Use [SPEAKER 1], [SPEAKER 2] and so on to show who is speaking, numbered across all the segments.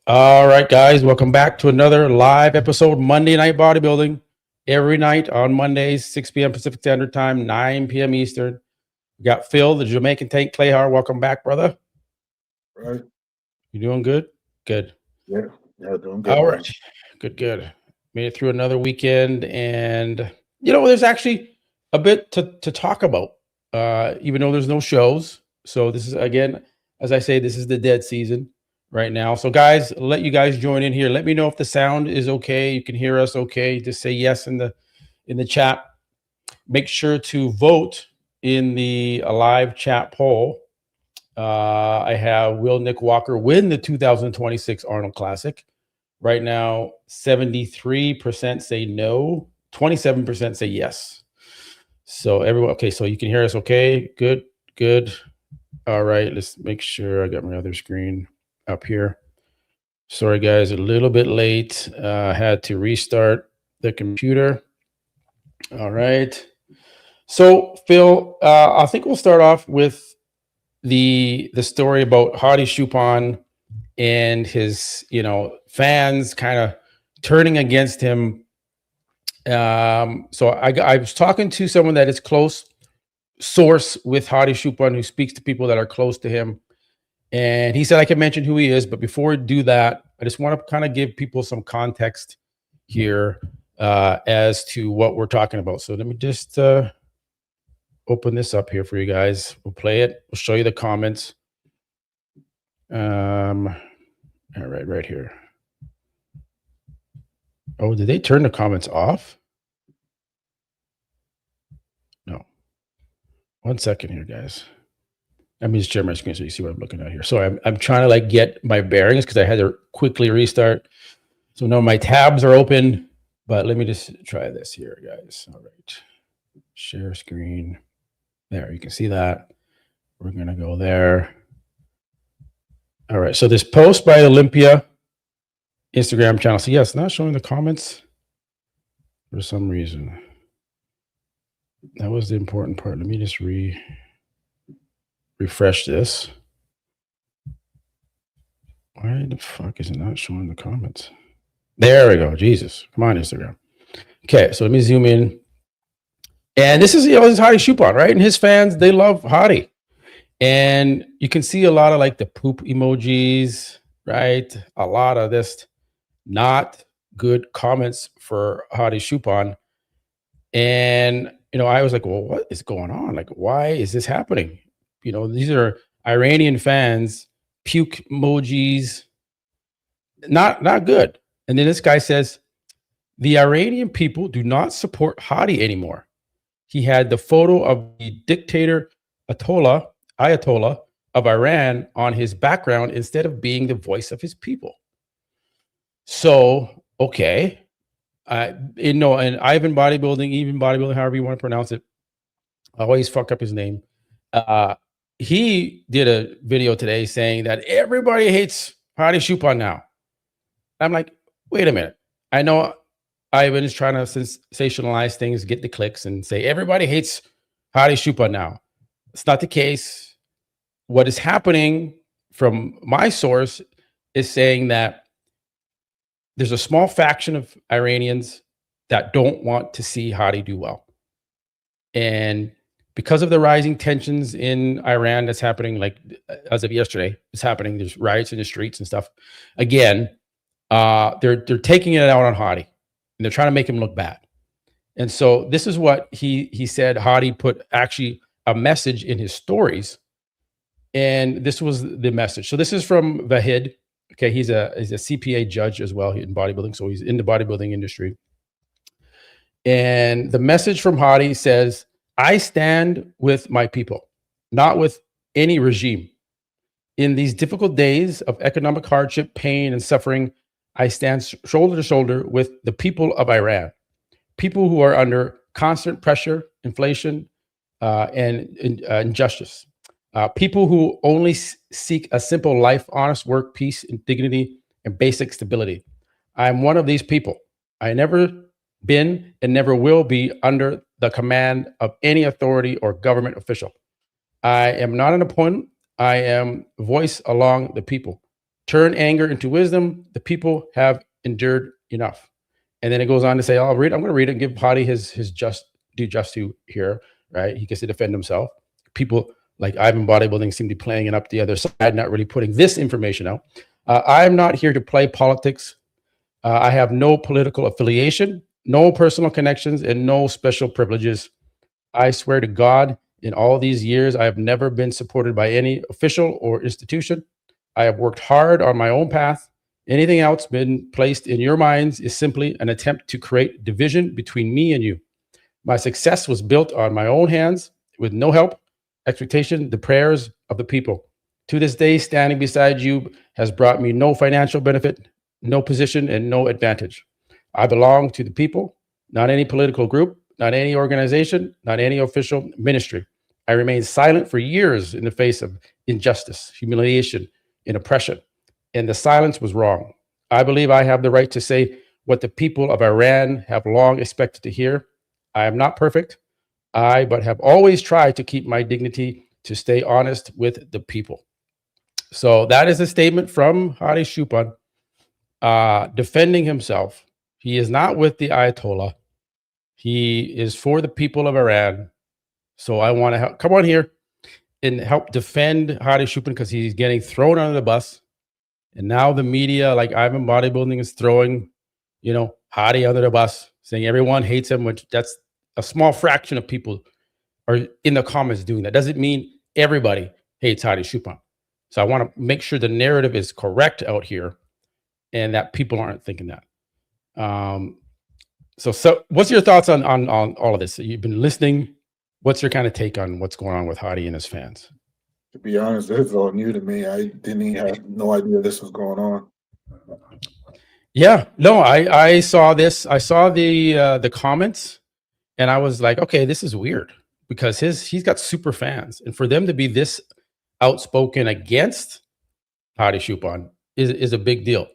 [SPEAKER 1] All right, guys, welcome back to another live episode, Monday Night Bodybuilding. Every night on Mondays, 6 p.m. Pacific Standard Time, 9 p.m. Eastern. We got Phil, the Jamaican Tank Clayhar. Welcome back, brother.
[SPEAKER 2] Right.
[SPEAKER 1] You doing good? Good.
[SPEAKER 2] Yeah. Yeah, doing good,
[SPEAKER 1] All
[SPEAKER 2] man.
[SPEAKER 1] right. Good. Made it through another weekend. And, there's actually a bit to talk about, even though there's no shows. So this is, again, as I say, this is the dead season right now. So guys, I'll let you guys join in here. Let me know if the sound is okay. You can hear us okay. Just say yes in the chat. Make sure to vote in the live chat poll. I have Will Nick Walker win the 2026 Arnold Classic. Right now, 73% say no, 27% say yes. So everyone, okay, so you can hear us okay? Good. All right, let's make sure I got my other screen up here. Sorry, guys, a little bit late. Had to restart the computer. All right. So, Phil, I think we'll start off with the story about Hadi Choopan and his, fans kind of turning against him. So I was talking to someone that is close source with Hadi Choopan, who speaks to people that are close to him. And he said I can mention who he is, but before I do that, I just want to kind of give people some context here as to what we're talking about. So let me just open this up here for you guys. We'll play it. We'll show you the comments. All right here. Oh, did they turn the comments off? No. 1 second here, guys. Let me just share my screen so you see what I'm looking at here. So I'm trying to get my bearings because I had to quickly restart. So now my tabs are open, but let me just try this here, guys. All right. Share screen. There, you can see that. We're going to go there. All right. So this post by Olympia Instagram channel. So yes, not showing the comments for some reason. That was the important part. Let me just refresh this. Why the fuck is it not showing the comments? There we go. Jesus. Come on, Instagram. Okay, so let me zoom in. And this is, this is Hadi Choopan, right? And his fans, they love Hadi. And you can see a lot of the poop emojis, right? A lot of this not good comments for Hadi Choopan. And, I was like, well, what is going on? Why is this happening? These are Iranian fans, puke emojis, not good. And then this guy says, the Iranian people do not support Hadi anymore. He had the photo of the dictator Ayatollah of Iran on his background instead of being the voice of his people. So, okay. And Ivan Bodybuilding, however you want to pronounce it. I always fuck up his name. He did a video today saying that everybody hates Hadi Choopan now. I'm like, wait a minute. I know Ivan is trying to sensationalize things, get the clicks, and say everybody hates Hadi Choopan now. It's not the case. What is happening from my source is saying that there's a small faction of Iranians that don't want to see Hadi do well. And because of the rising tensions in Iran that's happening, as of yesterday, it's happening. There's riots in the streets and stuff. Again, they're taking it out on Hadi, and they're trying to make him look bad. And so this is what he said. Hadi put actually a message in his stories, and this was the message. So this is from Vahid. Okay, he's a CPA judge as well in bodybuilding, so he's in the bodybuilding industry. And the message from Hadi says, I stand with my people, not with any regime. In these difficult days of economic hardship, pain, and suffering, I stand shoulder to shoulder with the people of Iran, people who are under constant pressure, inflation, and injustice. People who only seek a simple life, honest work, peace, and dignity, and basic stability. I'm one of these people. I never been and never will be under the command of any authority or government official. I am not an opponent. I am voice along the people. turn anger into wisdom. The people have endured enough. And then it goes on to say, I'm going to read it and give Hadi his due just to here, right? He gets to defend himself. People like Ivan Bodybuilding seem to be playing it up the other side, not really putting this information out. I'm not here to play politics. I have no political affiliation, no personal connections, and no special privileges. I swear to God, in all these years, I have never been supported by any official or institution. I have worked hard on my own path. Anything else been placed in your minds is simply an attempt to create division between me and you. My success was built on my own hands with no help, expectation, the prayers of the people. To this day, standing beside you has brought me no financial benefit, no position, and no advantage. I belong to the people, not any political group, not any organization, not any official ministry. I remained silent for years in the face of injustice, humiliation, and oppression, and the silence was wrong. I believe I have the right to say what the people of Iran have long expected to hear. I am not perfect, but have always tried to keep my dignity, to stay honest with the people. So that is a statement from Hadi Shupan, defending himself. He is not with the Ayatollah. He is for the people of Iran. So I want to come on here and help defend Hadi Shupan because he's getting thrown under the bus. And now the media, like Ivan Bodybuilding, is throwing, Hadi under the bus, saying everyone hates him, which that's a small fraction of people are in the comments doing that. Doesn't mean everybody hates Hadi Shupan. So I want to make sure the narrative is correct out here and that people aren't thinking that. So what's your thoughts on all of this? You've been listening. What's your kind of take on what's going on with Hadi and his fans?
[SPEAKER 2] To be honest, this is all new to me. I didn't even have no idea this was going on.
[SPEAKER 1] Yeah, no, I saw this. I saw the comments, and I was like, okay, this is weird because he's got super fans, and for them to be this outspoken against Hadi Shupan is a big deal.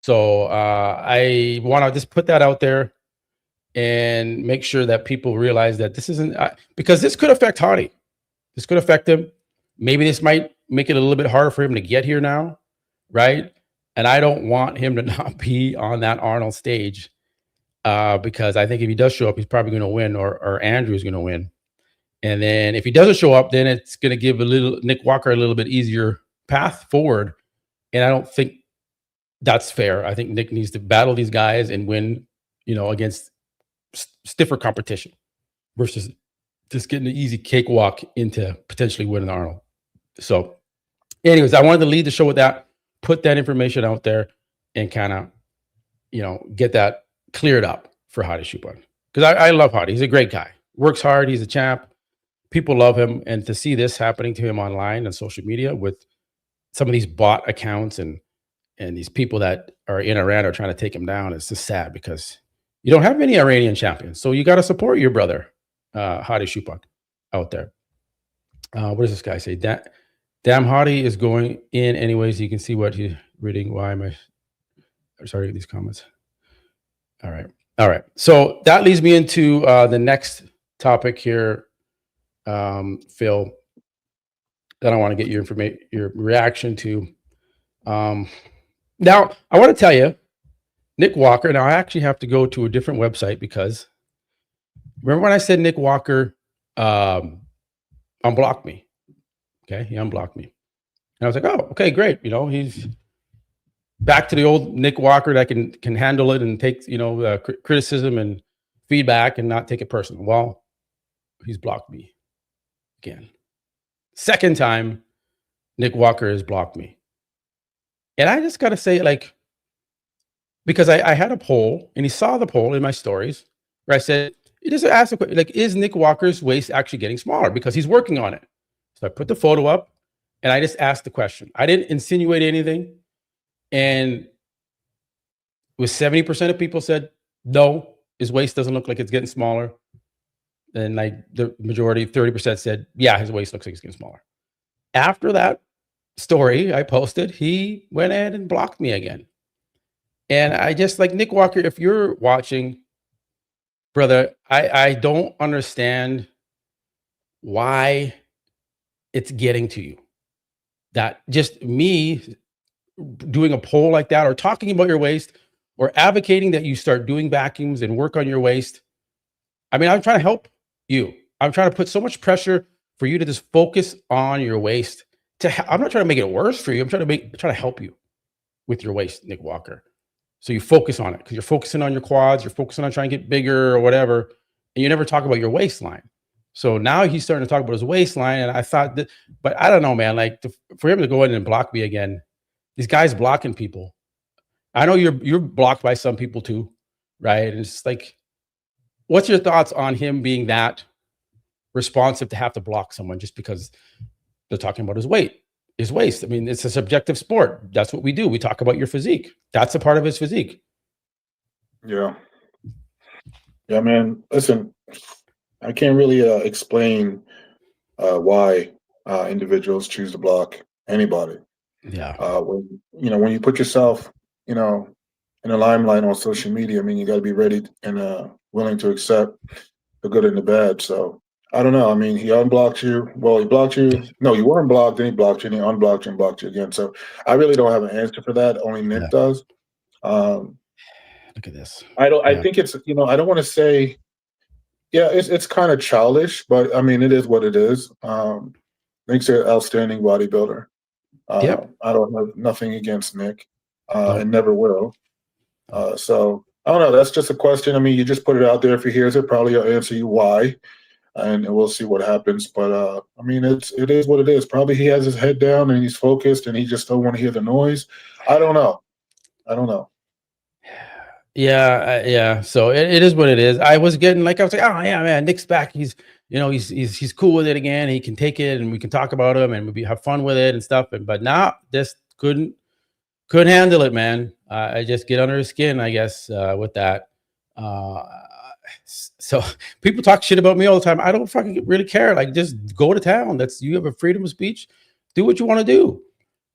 [SPEAKER 1] So I want to just put that out there and make sure that people realize that this isn't because this could affect Hadi. This could affect him. Maybe this might make it a little bit harder for him to get here now, right? And I don't want him to not be on that Arnold stage because I think if he does show up, he's probably going to win, or Andrew's going to win. And then if he doesn't show up, then it's going to give Nick Walker a little bit easier path forward. And I don't think that's fair. I think Nick needs to battle these guys and win, against stiffer competition versus just getting an easy cakewalk into potentially winning Arnold. So anyways, I wanted to lead the show with that, put that information out there and kind of, get that cleared up for Hadi Shupan. Because I love Hadi. He's a great guy. Works hard. He's a champ. People love him. And to see this happening to him online and social media with some of these bot accounts and these people that are in Iran are trying to take him down, it's just sad because you don't have many Iranian champions. So you got to support your brother, Hadi Shupan, out there. What does this guy say? Damn, Hadi is going in anyways. You can see what he's reading. Why am I sorry, these comments? All right. So that leads me into the next topic here, Phil, that I want to get your reaction to. Now, I want to tell you, Nick Walker. Now, I actually have to go to a different website because remember when I said Nick Walker unblocked me? Okay, he unblocked me. And I was like, oh, okay, great. He's back to the old Nick Walker that can handle it and take, criticism and feedback and not take it personal. Well, he's blocked me again. Second time, Nick Walker has blocked me. And I just got to say, because I had a poll and he saw the poll in my stories where I said, you just ask the question, is Nick Walker's waist actually getting smaller? Because he's working on it. So I put the photo up and I just asked the question. I didn't insinuate anything. And with 70% of people said, no, his waist doesn't look like it's getting smaller. And the majority, 30% said, yeah, his waist looks like it's getting smaller. After that story I posted, he went ahead and blocked me again. And I just Nick Walker, if you're watching, brother, I don't understand why it's getting to you. That just me doing a poll like that or talking about your waist or advocating that you start doing vacuums and work on your waist. I mean, I'm trying to help you. I'm trying to put so much pressure for you to just focus on your waist. I'm not trying to make it worse for you. I'm trying to help you with your waist, Nick Walker. So you focus on it because you're focusing on your quads, you're focusing on trying to get bigger or whatever, and you never talk about your waistline. So now he's starting to talk about his waistline, and I thought that, but I don't know, man. Like for him to go in and block me again, these guys blocking people. I know you're blocked by some people too, right? And it's like, what's your thoughts on him being that responsive to have to block someone just because they're talking about his waist? I mean, it's a subjective sport. That's what we do. We talk about your physique. That's a part of his physique.
[SPEAKER 2] Yeah. Yeah, man. Listen, I can't really explain why individuals choose to block anybody.
[SPEAKER 1] Yeah.
[SPEAKER 2] When you put yourself, in the limelight on social media, I mean, you got to be ready and willing to accept the good and the bad. So I don't know. I mean, he unblocked you. Well, he blocked you. No, you weren't blocked. Then he blocked you. And he unblocked you and blocked you again. So I really don't have an answer for that. Only Nick does.
[SPEAKER 1] Look at this.
[SPEAKER 2] I think it's, I don't want to say, yeah, it's kind of childish, but I mean, it is what it is. Nick's an outstanding bodybuilder.
[SPEAKER 1] Yep.
[SPEAKER 2] I don't have nothing against Nick,
[SPEAKER 1] Nope.
[SPEAKER 2] and never will. So I don't know. That's just a question. I mean, you just put it out there. If he hears it, probably will answer you why, and we'll see what happens. But I mean, it is what it is. Probably he has his head down and he's focused, and he just don't want to hear the noise. I don't know.
[SPEAKER 1] Yeah. So it is what it is. I was like, oh yeah, man, Nick's back. He's cool with it again. He can take it, and we can talk about him, and we have fun with it and stuff. But now just couldn't handle it, man. I just get under his skin, I guess, with that. So people talk shit about me all the time. I don't fucking really care. Like, just go to town. You have a freedom of speech. Do what you want to do.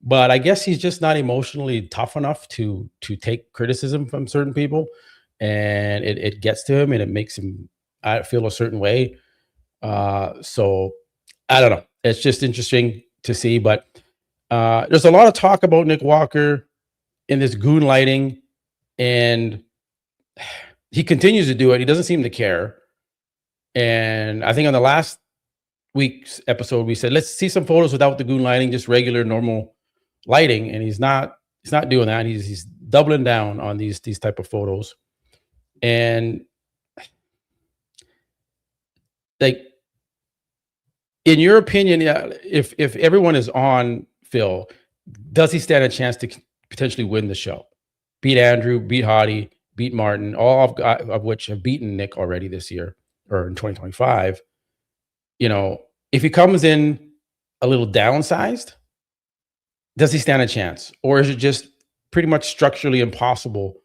[SPEAKER 1] But I guess he's just not emotionally tough enough to take criticism from certain people, and it gets to him, and it makes him feel a certain way. So I don't know. It's just interesting to see, but there's a lot of talk about Nick Walker in this goon lighting, and he continues to do it. He doesn't seem to care. And I think on the last week's episode, we said, let's see some photos without the goon lighting, just regular, normal lighting. And he's not doing that. He's doubling down on these type of photos. And like, in your opinion, if everyone is on Phil, does he stand a chance to potentially win the show? Beat Andrew, beat Hadi, beat Martin, all of which have beaten Nick already this year or in 2025. If he comes in a little downsized, does he stand a chance? Or is it just pretty much structurally impossible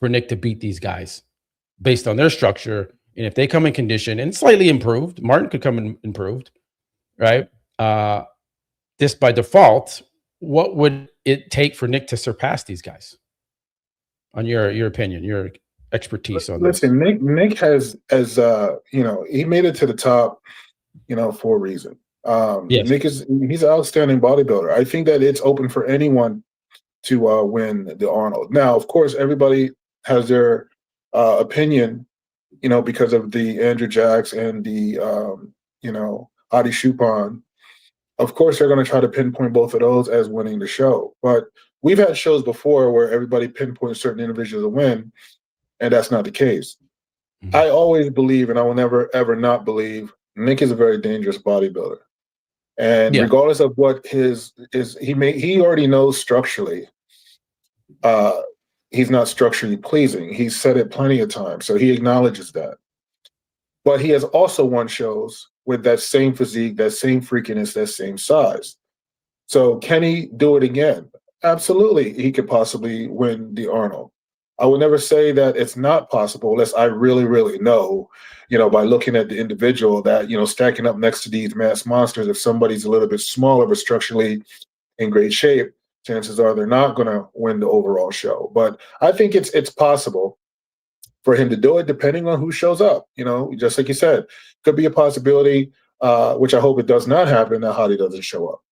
[SPEAKER 1] for Nick to beat these guys based on their structure? And if they come in condition and slightly improved, Martin could come in improved, right? Just by default, what would it take for Nick to surpass these guys? On your opinion, your expertise on this.
[SPEAKER 2] Listen, Nick has he made it to the top, for a reason.
[SPEAKER 1] Yes.
[SPEAKER 2] He's an outstanding bodybuilder. I think that it's open for anyone to win the Arnold. Now, of course, everybody has their opinion, because of the Andrew Jacks and the Adi Chupon. Of course, they're going to try to pinpoint both of those as winning the show. But we've had shows before where everybody pinpoints certain individuals to win, and that's not the case. Mm-hmm. I always believe, and I will never, ever not believe, Nick is a very dangerous bodybuilder. And regardless of what he already knows structurally, he's not structurally pleasing. He's said it plenty of times, so he acknowledges that. But he has also won shows with that same physique, that same freakiness, that same size. So can he do it again? Absolutely. He could possibly win the Arnold. I would never say that it's not possible unless I really, really know, by looking at the individual that, stacking up next to these mass monsters, if somebody's a little bit smaller but structurally in great shape, chances are they're not going to win the overall show. But I think it's possible for him to do it depending on who shows up. Just like you said, could be a possibility, which I hope it does not happen, that Hadi doesn't show up.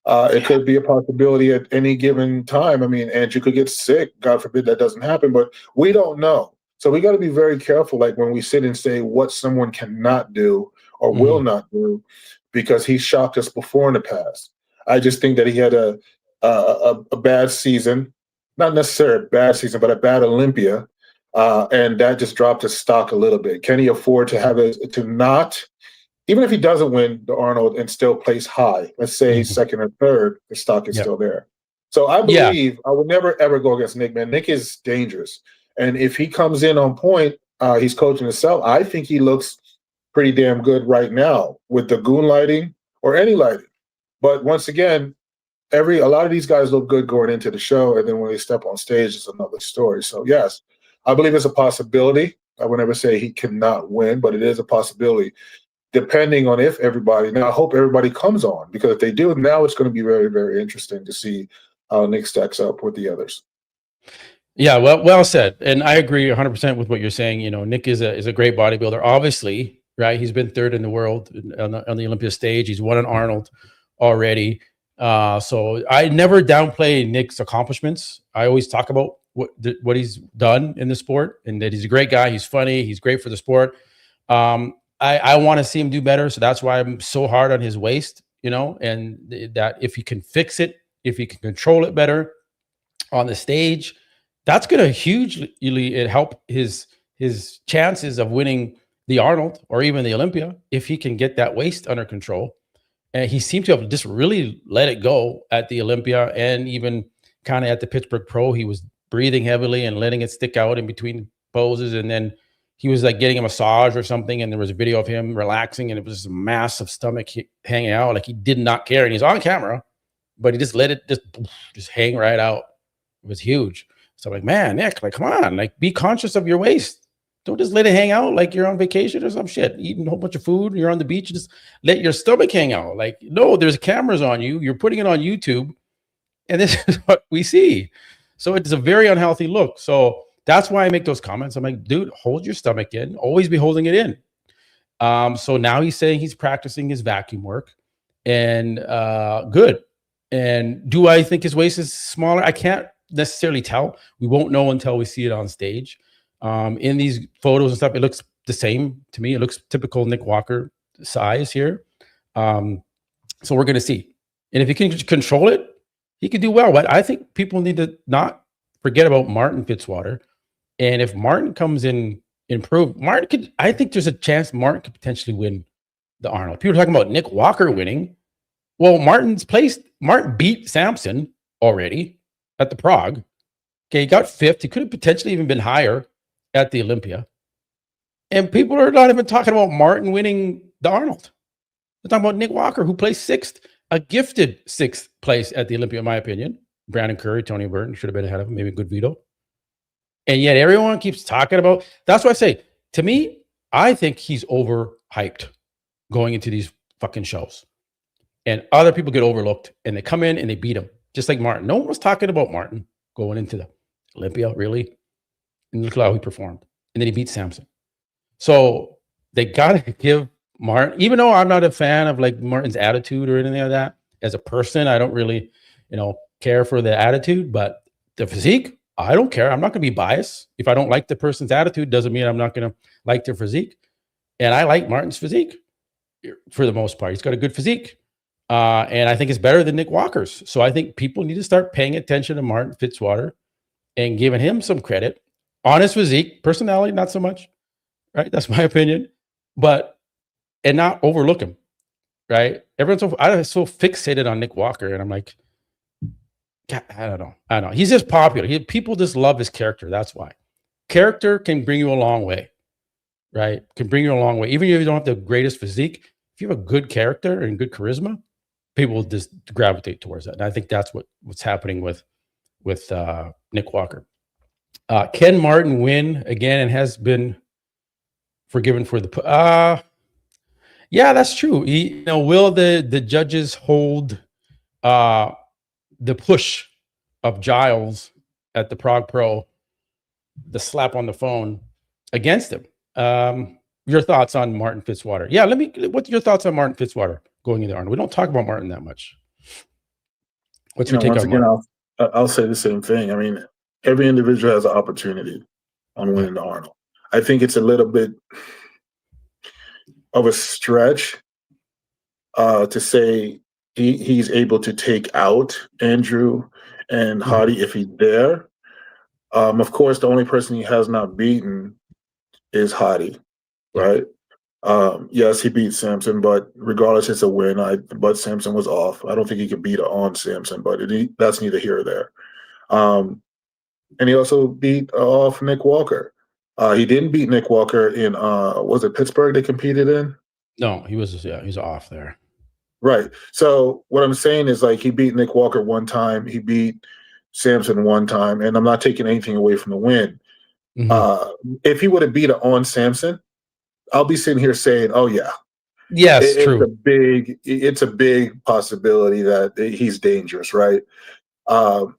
[SPEAKER 2] It could be a possibility at any given time. I mean, Andrew could get sick. God forbid that doesn't happen, but we don't know. So we got to be very careful, like when we sit and say what someone cannot do or will not do, because he shocked us before in the past. I just think that he had a bad season, not necessarily a bad season, but a bad Olympia, and that just dropped his stock a little bit. Can he afford to have it to not? Even if he doesn't win the Arnold and still place high, let's say second or third, the stock is still there. So I believe I would never ever go against Nick, man. Nick is dangerous. And if he comes in on point, he's coaching himself. I think he looks pretty damn good right now with the goon lighting or any lighting. But once again, a lot of these guys look good going into the show, and then when they step on stage, it's another story. So yes, I believe it's a possibility. I would never say he cannot win, but it is a possibility, depending on if everybody. Now, I hope everybody comes on, because if they do, now it's going to be very, very interesting to see how Nick stacks up with the others.
[SPEAKER 1] Yeah, well said, and I agree 100% with what you're saying. You know, Nick is a great bodybuilder, obviously, right? He's been third in the world on the Olympia stage. He's won an Arnold already. So I never downplay Nick's accomplishments. I always talk about what he's done in the sport, and that he's a great guy. He's funny. He's great for the sport. I want to see him do better. So that's why I'm so hard on his waist, you know, and that if he can fix it, if he can control it better on the stage, that's going to hugely help his chances of winning the Arnold or even the Olympia, if he can get that waist under control. And he seemed to have just really let it go at the Olympia, and even kind of at the Pittsburgh Pro. He was breathing heavily and letting it stick out in between poses. And then he was like getting a massage or something, and there was a video of him relaxing, and it was a massive stomach hanging out. Like he did not care. And he's on camera, but he just let it just hang right out. It was huge. So I'm like, man, Nick, like, come on, like, be conscious of your waist. Don't just let it hang out like you're on vacation or some shit, eating a whole bunch of food, and you're on the beach, just let your stomach hang out. Like, no, there's cameras on you. You're putting it on YouTube, and this is what we see. So it's a very unhealthy look. So that's why I make those comments. I'm like, dude, hold your stomach in. Always be holding it in. So now he's saying he's practicing his vacuum work, and good. And do I think his waist is smaller? I can't necessarily tell. We won't know until we see it on stage. In these photos and stuff, it looks the same to me. It looks typical Nick Walker size here. So we're going to see. And if he can control it, he could do well. But I think people need to not forget about Martin Fitzwater. And if Martin comes in improved, I think there's a chance Martin could potentially win the Arnold. People are talking about Nick Walker winning. Well, Martin beat Sampson already at the Prague. Okay, he got fifth. He could have potentially even been higher at the Olympia. And people are not even talking about Martin winning the Arnold. They're talking about Nick Walker, who placed sixth, a gifted sixth place at the Olympia, in my opinion. Brandon Curry, Tony Burton should have been ahead of him, maybe a good veto. And yet everyone keeps talking about, that's why I say, to me, I think he's overhyped going into these fucking shows. And other people get overlooked, and they come in and they beat him, just like Martin. No one was talking about Martin going into the Olympia, really. And look at how he performed. And then he beat Sampson. So they got to give Martin, even though I'm not a fan of like Martin's attitude or anything like that, as a person, I don't really, care for the attitude, but the physique, I don't care. I'm not going to be biased. If I don't like the person's attitude, doesn't mean I'm not going to like their physique. And I like Martin's physique for the most part. He's got a good physique. And I think it's better than Nick Walker's. So I think people need to start paying attention to Martin Fitzwater and giving him some credit on his physique. Personality, not so much, right? That's my opinion. And not overlook him, right? I'm so fixated on Nick Walker, and I'm like, God, I don't know. He's just popular. People just love his character. That's why. Character can bring you a long way, right? Can bring you a long way. Even if you don't have the greatest physique, if you have a good character and good charisma, people will just gravitate towards that. And I think that's what's happening with Nick Walker. Can Martin win again and has been forgiven for the yeah, that's true. Will the judges hold the push of Giles at the Prague Pro, the slap on the phone, against him? Your thoughts on Martin Fitzwater? Yeah, what's your thoughts on Martin Fitzwater going into Arnold? We don't talk about Martin that much. What's
[SPEAKER 2] You
[SPEAKER 1] your
[SPEAKER 2] know,
[SPEAKER 1] take
[SPEAKER 2] once
[SPEAKER 1] on
[SPEAKER 2] again,
[SPEAKER 1] Martin?
[SPEAKER 2] I'll say the same thing. I mean, every individual has an opportunity on
[SPEAKER 1] Yeah.
[SPEAKER 2] winning the Arnold. I think it's a little bit of a stretch to say he's able to take out Andrew and
[SPEAKER 1] Mhm.
[SPEAKER 2] Hadi if he's there. Of course, the only person he has not beaten is Hadi,
[SPEAKER 1] Yeah.
[SPEAKER 2] right? Yes, he beat Samson, but regardless, it's a win. But Samson was off. I don't think he could beat on Samson, but that's neither here or there. Um, and he also beat off Nick Walker. He didn't beat Nick Walker in was it Pittsburgh they competed in?
[SPEAKER 1] No, he's off there.
[SPEAKER 2] Right. So what I'm saying is like he beat Nick Walker one time, he beat Samson one time, and I'm not taking anything away from the win.
[SPEAKER 1] Mhm.
[SPEAKER 2] Uh, if he would have beat on Samson, I'll be sitting here saying, "Oh yeah,
[SPEAKER 1] Yes, true.
[SPEAKER 2] it's a big possibility that he's dangerous, right?"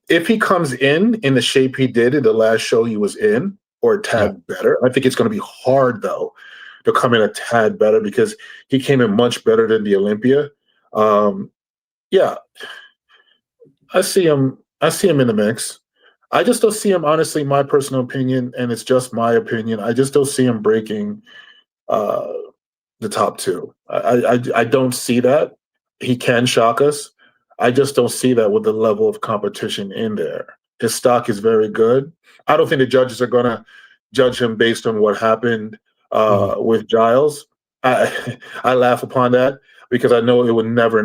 [SPEAKER 2] If he comes in the shape he did in the last show he was in, or a
[SPEAKER 1] Yeah.
[SPEAKER 2] tad better, I think it's going to be hard though to come in a tad better because he came in much better than the Olympia. Um, yeah, I see him. I see him in the mix. I just don't see him. Honestly, my personal opinion, and it's just my opinion. I just don't see him breaking uh, the top two. I don't see that. He can shock us. I just don't see that with the level of competition in there. His stock is very good. I don't think the judges are going to judge him based on what happened
[SPEAKER 1] Mhm.
[SPEAKER 2] with Giles. I laugh upon that because I know it would never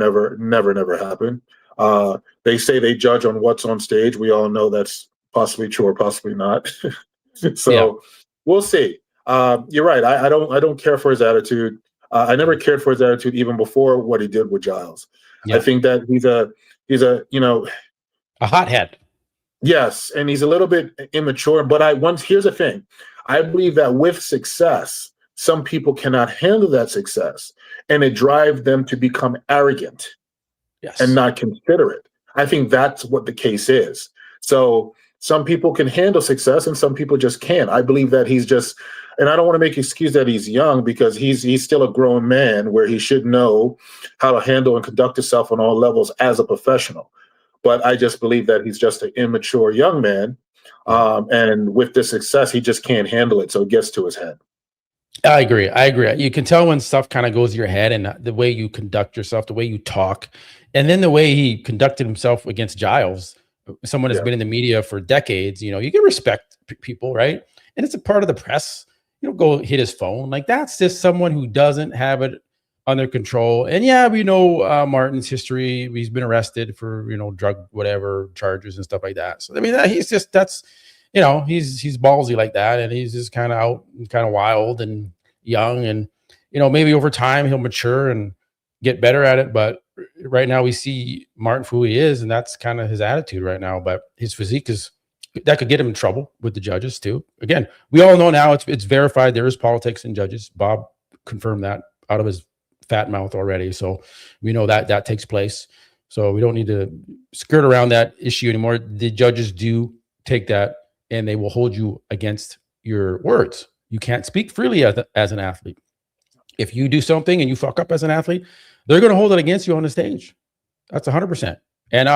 [SPEAKER 2] happen. They say they judge on what's on stage. We all know that's possibly true or possibly not.
[SPEAKER 1] Yeah.
[SPEAKER 2] So we'll see. You're right. I don't care for his attitude. I never cared for his attitude even before what he did with Giles. I
[SPEAKER 1] Yeah.
[SPEAKER 2] think that he's a
[SPEAKER 1] A hothead.
[SPEAKER 2] yes, and he's a little bit immature. But here's the thing. I believe that with success, some people cannot handle that success, and it drives them to become arrogant and
[SPEAKER 1] Yes.
[SPEAKER 2] not considerate. I think that's what the case is. So some people can handle success and some people just can't. I believe that he's just, and I don't want to make excuse that he's young because he's still a grown man where he should know how to handle and conduct himself on all levels as a professional. But I just believe that he's just an immature young man.
[SPEAKER 1] Yeah.
[SPEAKER 2] And with this success, he just can't handle it. So it gets to his head.
[SPEAKER 1] I agree. I agree. You can tell when stuff kind of goes to your head and the way you conduct yourself, the way you talk, and then the way he conducted himself against Giles, someone that's
[SPEAKER 2] Yeah.
[SPEAKER 1] been in the media for decades. You can respect people, right? And it's a part of the press. You don't go hit his phone. Like that's just someone who doesn't have it under control. And yeah, we know Martin's history. He's been arrested for drug whatever charges and stuff like that. So I mean, he's ballsy like that, and he's just kind of out and kind of wild and young, and maybe over time he'll mature and get better at it. But right now we see Martin for who he is, and that's kind of his attitude right now. But his physique that could get him in trouble with the judges too. Again, we all know now it's verified there is politics in judges. Bob confirmed that out of his fat mouth already, so we know that takes place. So we don't need to skirt around that issue anymore. The judges do take that and they will hold you against your words. You can't speak freely as an athlete. If you do something and you fuck up as an athlete, they're going to hold it against you on the stage. That's 100%. And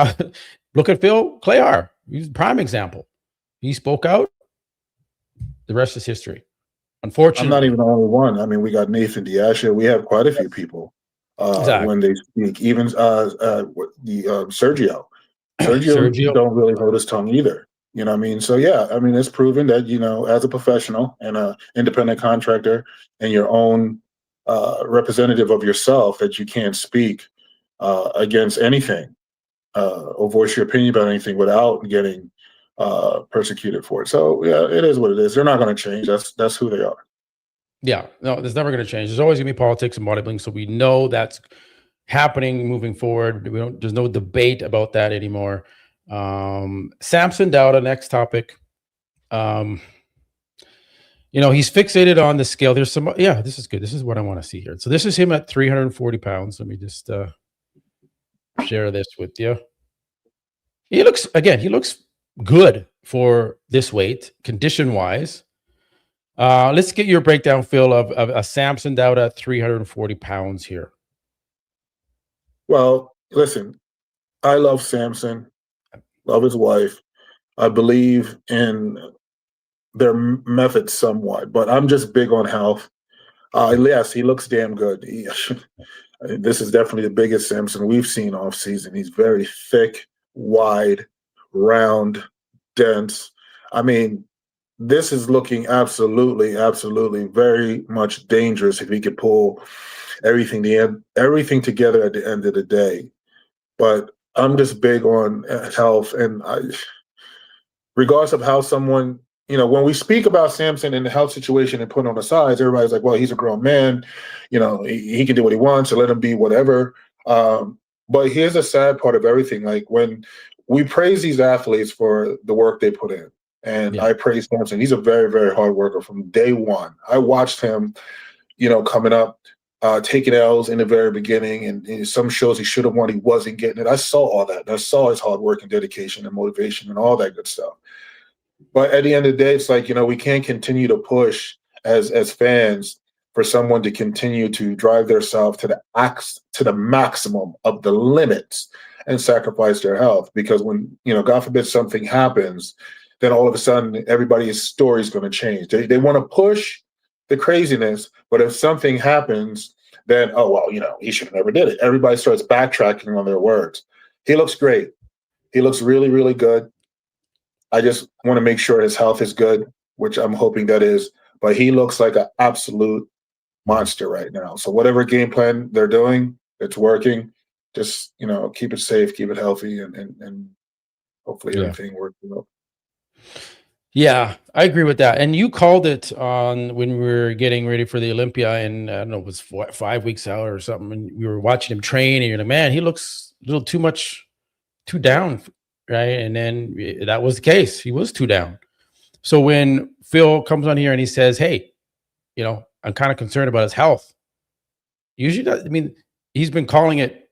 [SPEAKER 1] look at Phil Clayar. He's a prime example. He spoke out. The rest is history.
[SPEAKER 2] I'm not
[SPEAKER 1] Unfortunately.
[SPEAKER 2] even the only one. I mean, we got Nathan Diasha. We have quite a few
[SPEAKER 1] Yes.
[SPEAKER 2] people when
[SPEAKER 1] Exactly.
[SPEAKER 2] they speak. Even Sergio. Sergio
[SPEAKER 1] Sergio.
[SPEAKER 2] don't really hold his tongue either. You know what I mean? So yeah, I mean it's proven that as a professional and a independent contractor and your own representative of yourself that you can't speak against anything or voice your opinion about anything without getting persecuted for it. So yeah, it is what it is. They're not going to change. That's who they are.
[SPEAKER 1] Yeah. No, there's never going to change. There's always going to be politics and bodybuilding. So we know that's happening moving forward. There's no debate about that anymore. Samson Dowda, next topic. Um, he's fixated on the scale. There's this is good. This is what I want to see here. So this is him at 340 pounds. Let me just share this with you. He looks good for this weight, condition wise. Let's get your breakdown, Phil, of a Samson Dowda at 340 pounds here.
[SPEAKER 2] Well, listen. I love Samson, love his wife. I believe in their methods somewhat, but I'm just big on health. Yes, he looks damn good. This is definitely the biggest Samson we've seen off season. He's very thick, wide, round, dense. I mean, this is looking absolutely, absolutely very much dangerous if he could pull everything together at the end of the day. But I'm just big on health, and regardless of how someone, when we speak about Samson and the health situation and put on the sides, everybody's like, well, he's a grown man, he can do what he wants, so let him be whatever. But here's a sad part of everything. Like, when we praise these athletes for the work they put in, and I praise Samson. He's a very, very hard worker from day one. I watched him, coming up, taking L's in the very beginning, and some shows he should have won, he wasn't getting it. I saw all that. And I saw his hard work and dedication and motivation and all that good stuff. But at the end of the day, it's like, we can't continue to push as fans for someone to continue to drive themselves to the maximum of the limits and sacrifice their health. Because when, God forbid, something happens, then all of a sudden everybody's story is going to change. They want to push the craziness, but if something happens, then, oh, well, he should have never did it. Everybody starts backtracking on their words. He looks great. He looks really, really good. I just want to make sure his health is good, which I'm hoping that is. But he looks like an absolute monster right now. So whatever game plan they're doing, it's working. Just, keep it safe, keep it healthy, and hopefully everything works out.
[SPEAKER 1] Yeah, I agree with that. And you called it on when we were getting ready for the Olympia, and I don't know, it was 5 weeks out or something. And we were watching him train, and you're like, man, he looks a little too down, right? And then that was the case. He was too down. So when Phil comes on here and he says, hey, I'm kind of concerned about his health. Usually, he's been calling it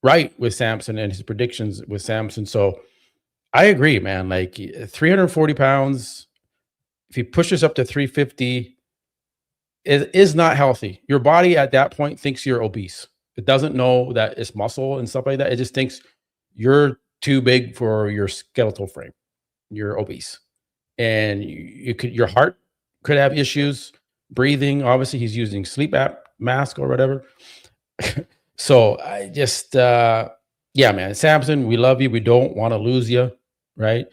[SPEAKER 1] right with Samson and his predictions with Samson. So I agree, man. Like 340 pounds, if he pushes up to 350, is not healthy. Your body at that point thinks you're obese. It doesn't know that it's muscle and stuff like that. It just thinks you're too big for your skeletal frame. You're obese, and your heart could have issues. Breathing, obviously, he's using sleep mask or whatever. So I just, yeah, man, Samson, we love you. We don't want to lose you. Right.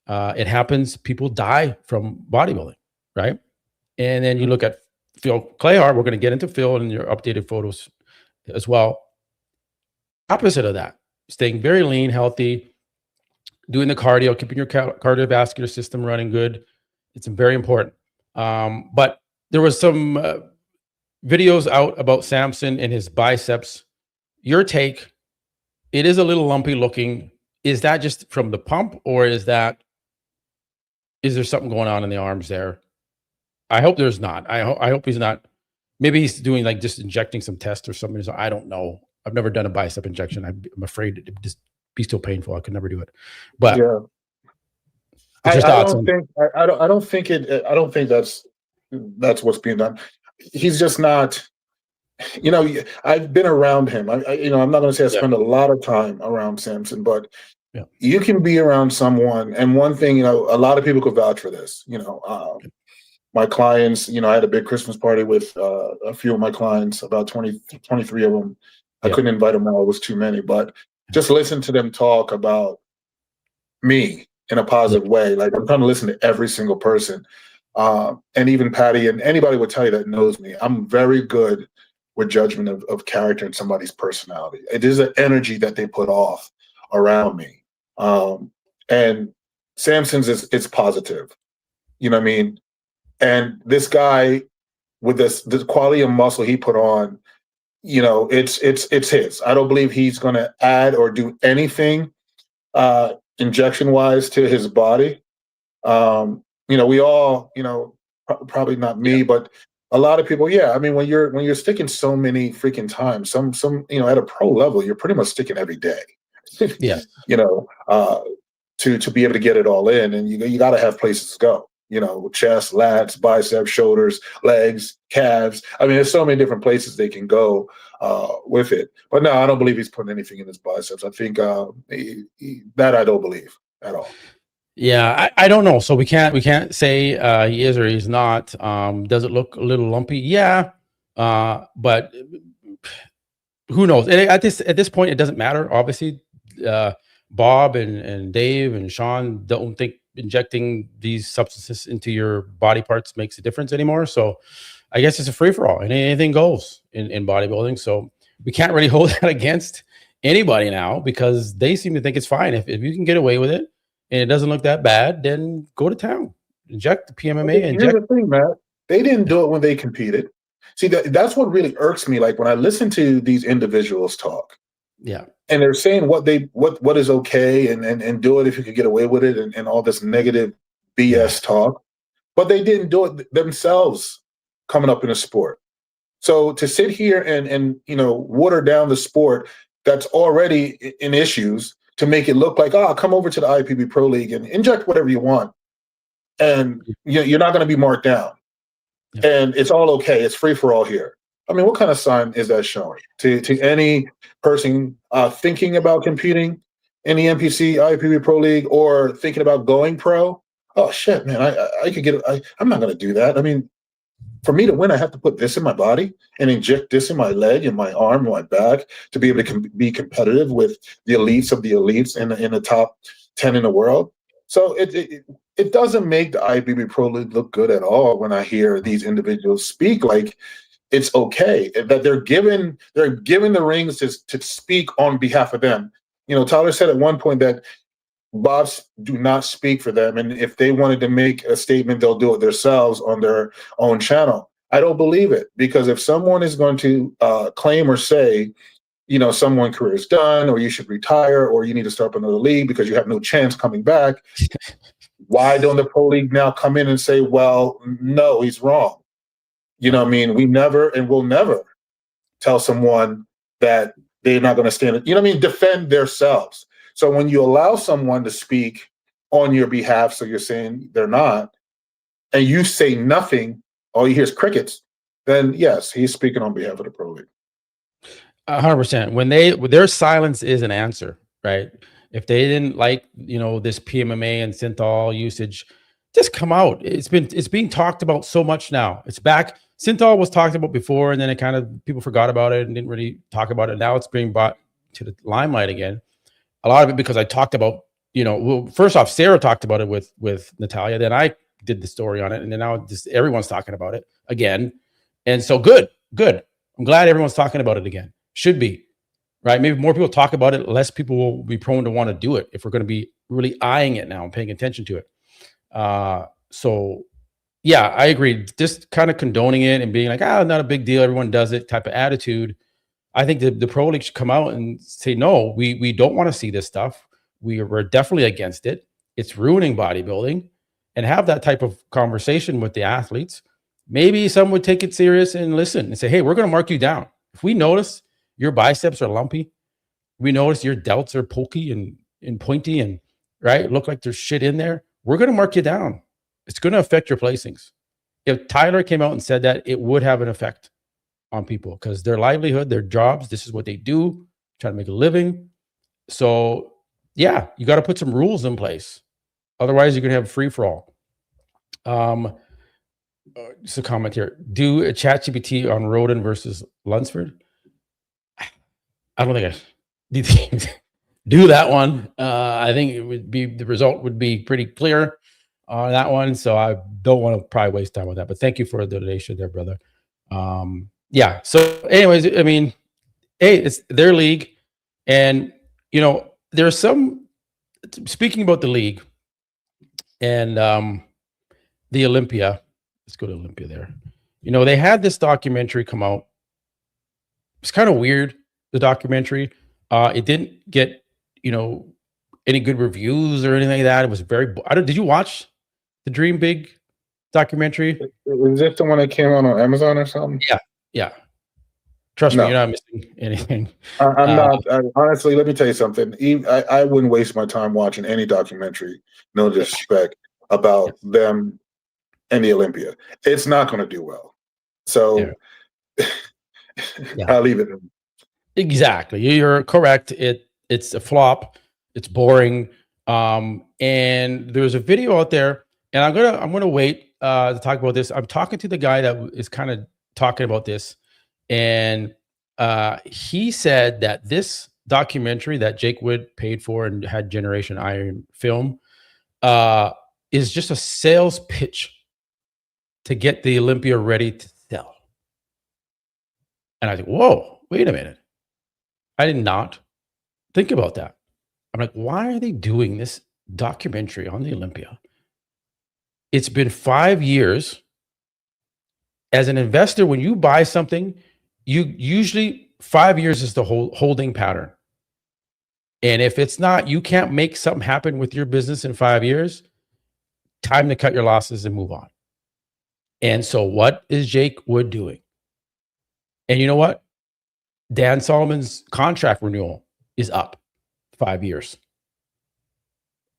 [SPEAKER 1] It happens. People die from bodybuilding. Right. And then you look at Phil Clayhart. We're going to get into Phil and your updated photos as well. Opposite of that, staying very lean, healthy, doing the cardio, keeping your cardiovascular system running good. It's very important. But there was some videos out about Samson and his biceps. Your take, it is a little lumpy looking. Is that just from the pump, or is there something going on in the arms there? I hope there's not. I hope he's not. Maybe he's doing like just injecting some test or something. So I don't know. I've never done a bicep injection. I'm afraid it would just be still painful. I could never do it. But
[SPEAKER 2] yeah, I don't think that's what's being done. He's just not. I've been around him. I'm not going to say I spend a lot of time around Samson, but you can be around someone. And one thing, a lot of people could vouch for this. My clients, I had a big Christmas party with a few of my clients, about 23 of them. I couldn't invite them all. It was too many. But just listen to them talk about me in a positive way. Like, I'm trying to listen to every single person. And even Patty and anybody would tell you that knows me. I'm very good with judgment of character and somebody's personality. It is an energy that they put off around me. And Samson's it's positive. You know what I mean? And this guy with this quality of muscle he put on, it's his. I don't believe he's going to add or do anything injection wise to his body. We all, probably not me, but a lot of people, yeah. I mean, when you're sticking so many freaking times, some at a pro level, you're pretty much sticking every day.
[SPEAKER 1] Yeah.
[SPEAKER 2] To be able to get it all in, and you got to have places to go. chest, lats, biceps, shoulders, legs, calves. I mean, there's so many different places they can go with it. But no, I don't believe he's putting anything in his biceps. I think that I don't believe at all.
[SPEAKER 1] Yeah, I don't know. So we can't say he is or he's not. Does it look a little lumpy? Yeah, but who knows? And at this point, it doesn't matter. Obviously, Bob and Dave and Sean don't think injecting these substances into your body parts makes a difference anymore. So I guess it's a free for all, and anything goes in bodybuilding. So we can't really hold that against anybody now because they seem to think it's fine. If you can get away with it and it doesn't look that bad, then go to town, inject the PMMA.
[SPEAKER 2] Here's the thing, Matt. They didn't do it when they competed. See, that's what really irks me. Like when I listen to these individuals talk,
[SPEAKER 1] yeah,
[SPEAKER 2] and they're saying what is okay and do it if you could get away with it and all this negative BS talk, but they didn't do it themselves coming up in a sport. So to sit here and water down the sport that's already in issues to make it look like, come over to the IPB Pro League and inject whatever you want, and you're not going to be marked down. And it's all okay. It's free for all here. I mean, what kind of sign is that showing to any person thinking about competing in the NPC IPB Pro League or thinking about going pro? Oh shit, man! I could get. I'm not going to do that. I mean, for me to win, I have to put this in my body and inject this in my leg, in my arm, my back to be able to be competitive with the elites of the elites in the top 10 in the world. So it doesn't make the IBB Pro League look good at all when I hear these individuals speak like it's okay, that they're given the rings to speak on behalf of them. Tyler said at one point that Bobs do not speak for them, and if they wanted to make a statement, they'll do it themselves on their own channel. I don't believe it, because if someone is going to claim or say, someone's career is done, or you should retire, or you need to start up another league because you have no chance coming back, why don't the pro league now come in and say, well, no, he's wrong? You know what I mean? We never and will never tell someone that they're not going to stand it. You know what I mean? Defend themselves. So when you allow someone to speak on your behalf, so you're saying they're not, and you say nothing, all you hear is crickets, then yes, he's speaking on behalf of the pro league.
[SPEAKER 1] 100%. When their silence is an answer, right? If they didn't like, this PMMA and synthol usage, just come out. It's being talked about so much now. It's back. Synthol was talked about before, and then it kind of people forgot about it and didn't really talk about it. Now it's being brought to the limelight again. A lot of it because I talked about, well, first off, Sarah talked about it with Natalia. Then I did the story on it, and then now just everyone's talking about it again. And so good. I'm glad everyone's talking about it again. Should be, right? Maybe more people talk about it, less people will be prone to want to do it if we're going to be really eyeing it now and paying attention to it. So yeah, I agree. Just kind of condoning it and being like, not a big deal, everyone does it type of attitude. I think the pro league should come out and say, no, we don't want to see this stuff. We're definitely against it. It's ruining bodybuilding, and have that type of conversation with the athletes. Maybe some would take it serious and listen and say, hey, we're going to mark you down. If we notice your biceps are lumpy, we notice your delts are pokey and pointy and right, look like there's shit in there, we're going to mark you down. It's going to affect your placings. If Tyler came out and said that, it would have an effect on people because their livelihood, their jobs, this is what they do, try to make a living. So yeah, you got to put some rules in place. Otherwise, you're going to have free for all. Just a comment here. Do a ChatGPT on Roden versus Lunsford. I don't think I need to do that one. I think the result would be pretty clear on that one. So I don't want to probably waste time with that. But thank you for the donation there, brother. Yeah. So anyways, I mean, hey, it's their league. And, there's some, speaking about the league and the Olympia, let's go to Olympia there. They had this documentary come out. It's kind of weird, the documentary. It didn't get, any good reviews or anything like that. It was very, did you watch the Dream Big documentary?
[SPEAKER 2] Is this the one that came out on Amazon or something?
[SPEAKER 1] Yeah. Trust me, you're not missing anything.
[SPEAKER 2] I'm not. Honestly, let me tell you something. I wouldn't waste my time watching any documentary, no disrespect, about them and the Olympia. It's not going to do well. So
[SPEAKER 1] Yeah.
[SPEAKER 2] I'll leave it.
[SPEAKER 1] Exactly. You're correct. It's a flop. It's boring. And there's a video out there, and I'm gonna wait to talk about this. I'm talking to the guy that is kind of talking about this, and he said that this documentary that Jake Wood paid for and had Generation Iron film is just a sales pitch to get the Olympia ready to sell. And I think, whoa, wait a minute. I did not think about that. I'm like, why are they doing this documentary on the Olympia? It's been 5 years. As an investor, when you buy something, you usually 5 years is the holding pattern. And if it's not, you can't make something happen with your business in 5 years, time to cut your losses and move on. And so what is Jake Wood doing? And you know what? Dan Solomon's contract renewal is up 5 years.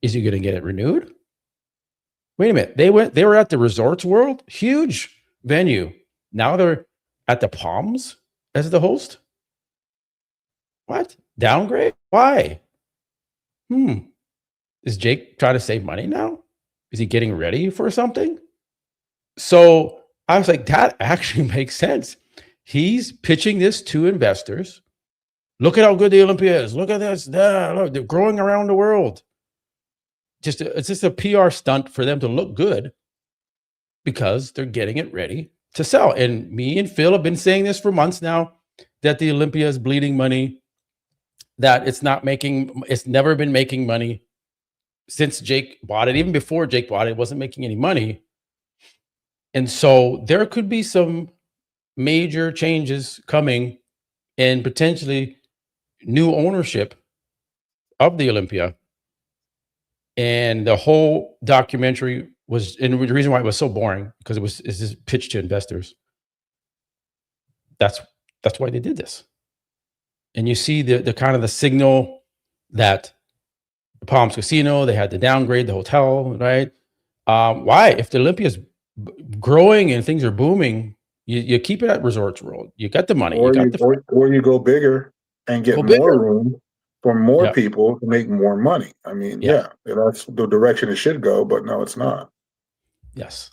[SPEAKER 1] Is he going to get it renewed? Wait a minute. They were at the Resorts World, huge venue. Now they're at the Palms as the host. What? Downgrade? Why? Is Jake trying to save money now? Is he getting ready for something? So I was like, that actually makes sense. He's pitching this to investors. Look at how good the Olympia is. Look at this. Look, they're growing around the world. It's just a PR stunt for them to look good because they're getting it ready to sell. And me and Phil have been saying this for months now, that the Olympia is bleeding money, that it's never been making money since Jake bought it. Even before Jake bought it, it wasn't making any money. And so there could be some major changes coming and potentially new ownership of the Olympia. And the whole documentary was, and the reason why it was so boring, because it's this pitch to investors. That's why they did this. And you see the kind of the signal that the Palms Casino, they had to downgrade the hotel, right? Why? If the Olympia is growing and things are booming, you keep it at Resorts World. You got the money.
[SPEAKER 2] Or you go bigger and get more room for more people to make more money. I mean, that's the direction it should go, but no, it's not.
[SPEAKER 1] Yes.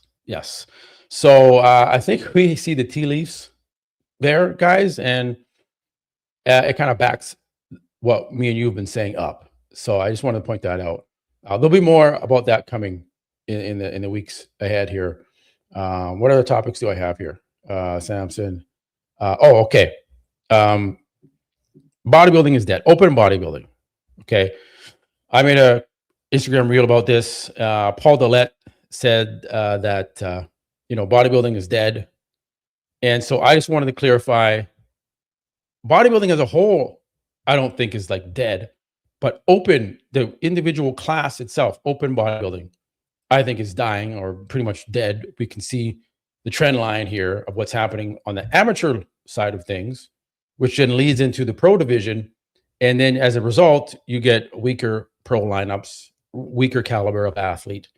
[SPEAKER 1] So I think we see the tea leaves there, guys, and it kind of backs what me and you have been saying up. So I just wanted to point that out. There'll be more about that coming in the weeks ahead here. What other topics do I have here? Samson. Okay. Bodybuilding is dead. Open bodybuilding. Okay. I made a Instagram reel about this. Paul Dillette said that bodybuilding is dead. And so I just wanted to clarify, bodybuilding as a whole, I don't think is like dead, but the individual class itself, open bodybuilding, I think is dying or pretty much dead. We can see the trend line here of what's happening on the amateur side of things, which then leads into the pro division. And then as a result, you get weaker pro lineups, weaker caliber of athlete.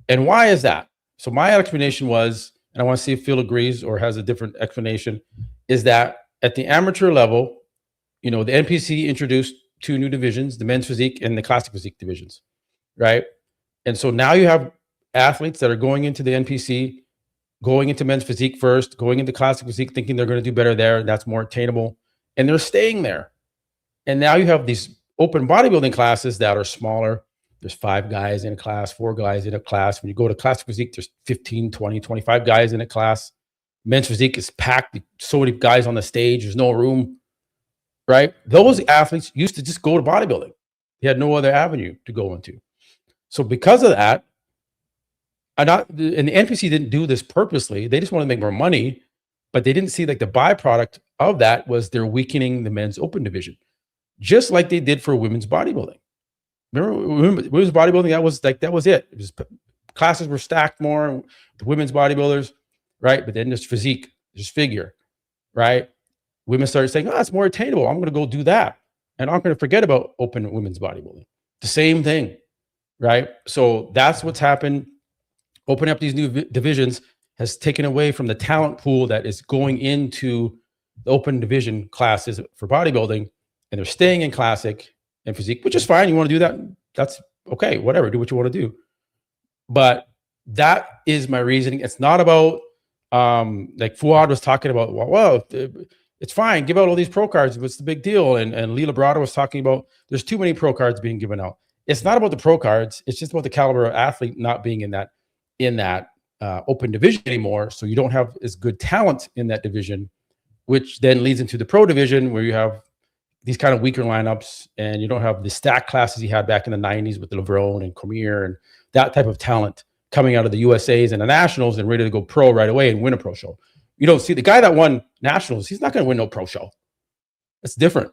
[SPEAKER 1] And why is that? So my explanation was, and I want to see if Phil agrees or has a different explanation, is that at the amateur level, the NPC introduced 2 new divisions, the men's physique and the classic physique divisions, right? And so now you have athletes that are going into the NPC, going into men's physique first, going into classic physique, thinking they're going to do better there. That's more attainable. And they're staying there. And now you have these open bodybuilding classes that are smaller. There's 5 guys in a class, 4 guys in a class. When you go to classic physique, there's 15, 20, 25 guys in a class. Men's physique is packed. So many guys on the stage. There's no room, right? Those athletes used to just go to bodybuilding. They had no other avenue to go into. So because of that, and the NPC didn't do this purposely. They just want to make more money, but they didn't see like the byproduct of that was they're weakening the men's open division, just like they did for women's bodybuilding. Remember women's bodybuilding? That was it. It was, classes were stacked more with women's bodybuilders, right? But then there's physique, there's figure, right? Women started saying, "Oh, it's more attainable. I'm going to go do that, and I'm going to forget about open women's bodybuilding." The same thing, right? So that's what's happened opening up these new divisions has taken away from the talent pool that is going into the open division classes for bodybuilding, and they're staying in classic and physique, which is fine. You want to do that? That's okay. Whatever, do what you want to do. But that is my reasoning. It's not about like Fuad was talking about. Well, it's fine. Give out all these pro cards. What's the big deal? And Lee Labrada was talking about there's too many pro cards being given out. It's not about the pro cards. It's just about the caliber of athlete not being in that open division anymore. So you don't have as good talent in that division, which then leads into the pro division where you have these kind of weaker lineups and you don't have the stack classes you had back in the 90s with LeBron and Cormier and that type of talent coming out of the USAs and the nationals and ready to go pro right away and win a pro show. You don't see the guy that won nationals. He's not going to win no pro show. It's different.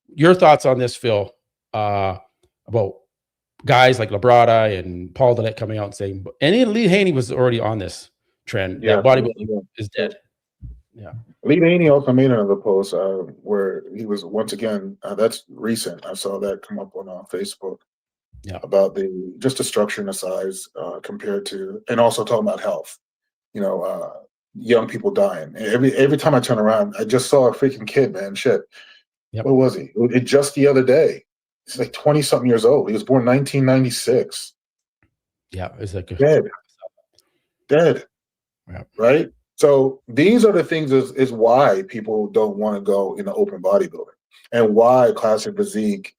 [SPEAKER 1] Your thoughts on this, Phil, about guys like Labrada and Paul Dillette coming out and saying, and Lee Haney was already on this trend. Yeah, bodybuilding is dead. Yeah.
[SPEAKER 2] Lee Haney also made another post where he was once again, that's recent. I saw that come up on Facebook. Yeah. About just the structure and the size compared to, and also talking about health. Young people dying. Every time I turn around, I just saw a freaking kid, man. Shit. Yep. What was he? Just the other day. He's like 20-something years old. He was born 1996.
[SPEAKER 1] Yeah, it's like
[SPEAKER 2] dead. Yeah. Right? So these are the things is why people don't want to go into open bodybuilding, and why classic physique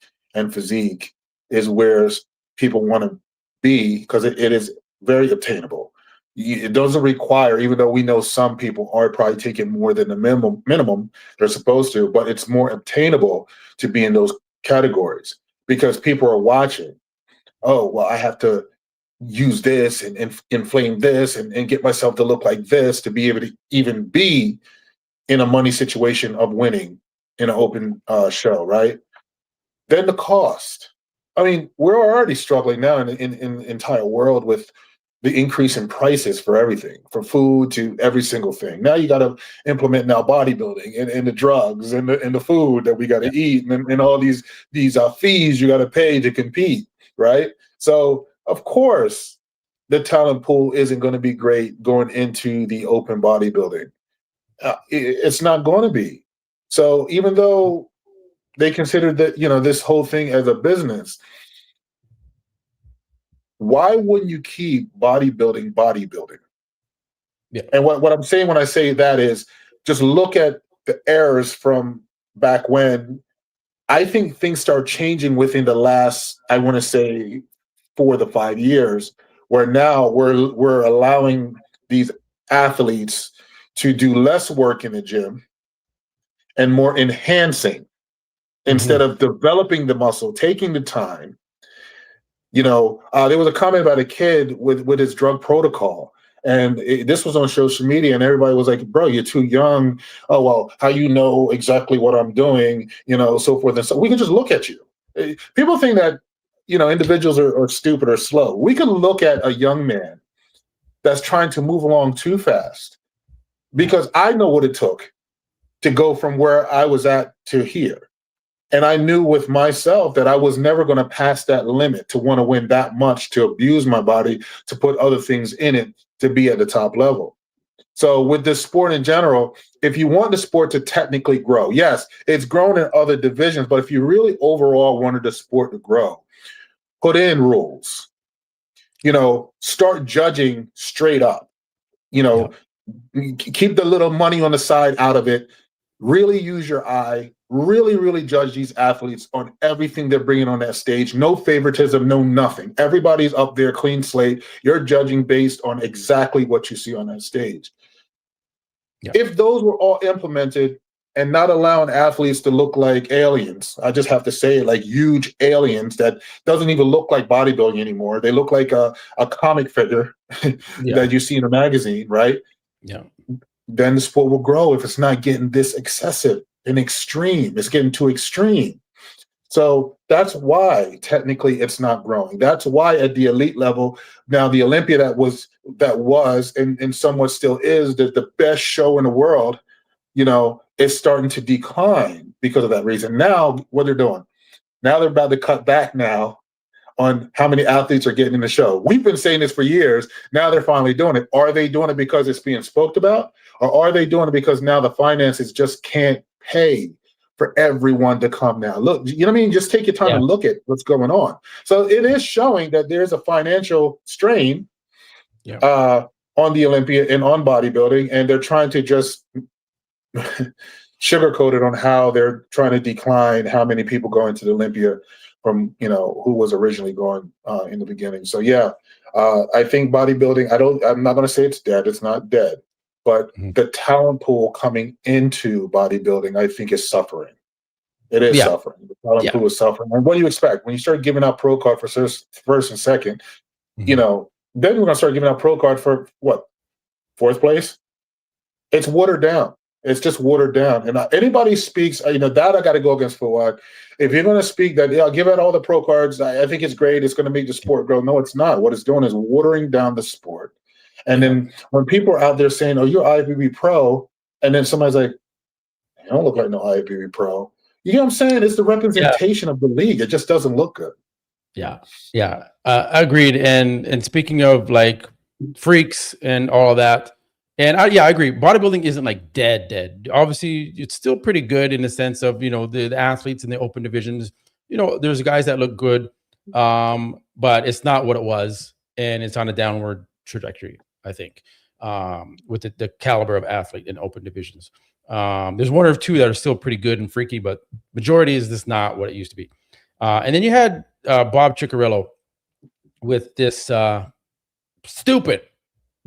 [SPEAKER 2] is where people want to be, because it is very obtainable. It doesn't require, even though we know some people are probably taking more than the minimum they're supposed to, but it's more obtainable to be in those categories because people are watching. Oh, well, I have to use this and inflame this and get myself to look like this to be able to even be in a money situation of winning in an open show, right? Then the cost. I mean, we're already struggling now in the entire world with the increase in prices for everything, from food to every single thing. Now you got to implement now bodybuilding and the drugs and the food that we got to eat and all these fees you got to pay to compete, right? So of course, the talent pool isn't going to be great going into the open bodybuilding. It's not going to be. So even though they consider that, this whole thing as a business, why wouldn't you keep bodybuilding? Yeah. And what I'm saying when I say that is just look at the errors from back when. I think things start changing within the last, I want to say, 4 to 5 years, where now we're allowing these athletes to do less work in the gym and more enhancing instead of developing the muscle, taking the time. There was a comment about a kid with his drug protocol, and this was on social media, and everybody was like, "Bro, you're too young. Oh well, how you know exactly what I'm doing? So forth and so." We can just look at you. People think that individuals are stupid or slow. We can look at a young man that's trying to move along too fast, because I know what it took to go from where I was at to here. And I knew with myself that I was never going to pass that limit to want to win that much, to abuse my body, to put other things in it, to be at the top level. So with this sport in general, if you want the sport to technically grow, yes, it's grown in other divisions, but if you really overall wanted the sport to grow, put in rules, start judging straight up, keep the little money on the side out of it, really use your eye, really judge these athletes on everything they're bringing on that stage. No favoritism, no nothing. Everybody's up there, clean slate. You're judging based on exactly what you see on that stage. Yeah. If those were all implemented and not allowing athletes to look like aliens, I just have to say it, like huge aliens that doesn't even look like bodybuilding anymore. They look like a comic figure that you see in a magazine, right? Yeah. Then the sport will grow if it's not getting this excessive and extreme. It's getting too extreme. So that's why technically it's not growing. That's why at the elite level, now the Olympia that was and somewhat still is the best show in the world, is starting to decline because of that reason. Now what they're doing, now they're about to cut back now on how many athletes are getting in the show. We've been saying this for years. Now they're finally doing it. Are they doing it because it's being spoke about? Or are they doing it because now the finances just can't pay for everyone to come now? Look, you know what I mean? Just take your time and look at what's going on. So it is showing that there's a financial strain on the Olympia and on bodybuilding, and they're trying to just sugarcoat it on how they're trying to decline how many people go into the Olympia from, you know, who was originally going in the beginning. So yeah, I think bodybuilding, I'm not going to say it's dead. It's not dead, but the talent pool coming into bodybuilding, I think, is suffering. It is suffering. The talent pool is suffering. And what do you expect when you start giving out pro card for first and second? You know, then we're going to start giving out pro card for what, fourth place? It's watered down. It's just watered down. And anybody speaks, you know, that I got to go against Fawad. If you're going to speak that, give out all the pro cards, I think it's great. It's going to make the sport grow. No, it's not. What it's doing is watering down the sport. And then when people are out there saying, oh, you're IFBB pro, and then somebody's like, I don't look like no IFBB pro. You know what I'm saying? It's the representation of the league. It just doesn't look good.
[SPEAKER 1] Yeah. Agreed. And speaking of like freaks and all of that, and I agree. Bodybuilding isn't like dead. Obviously, it's still pretty good in the sense of, you know, the athletes in the open divisions. You know, there's guys that look good, but it's not what it was, and it's on a downward trajectory, I think, with the caliber of athlete in open divisions. There's one or two that are still pretty good and freaky, but majority is just not what it used to be. And then you had Bob Ciccarello with this stupid,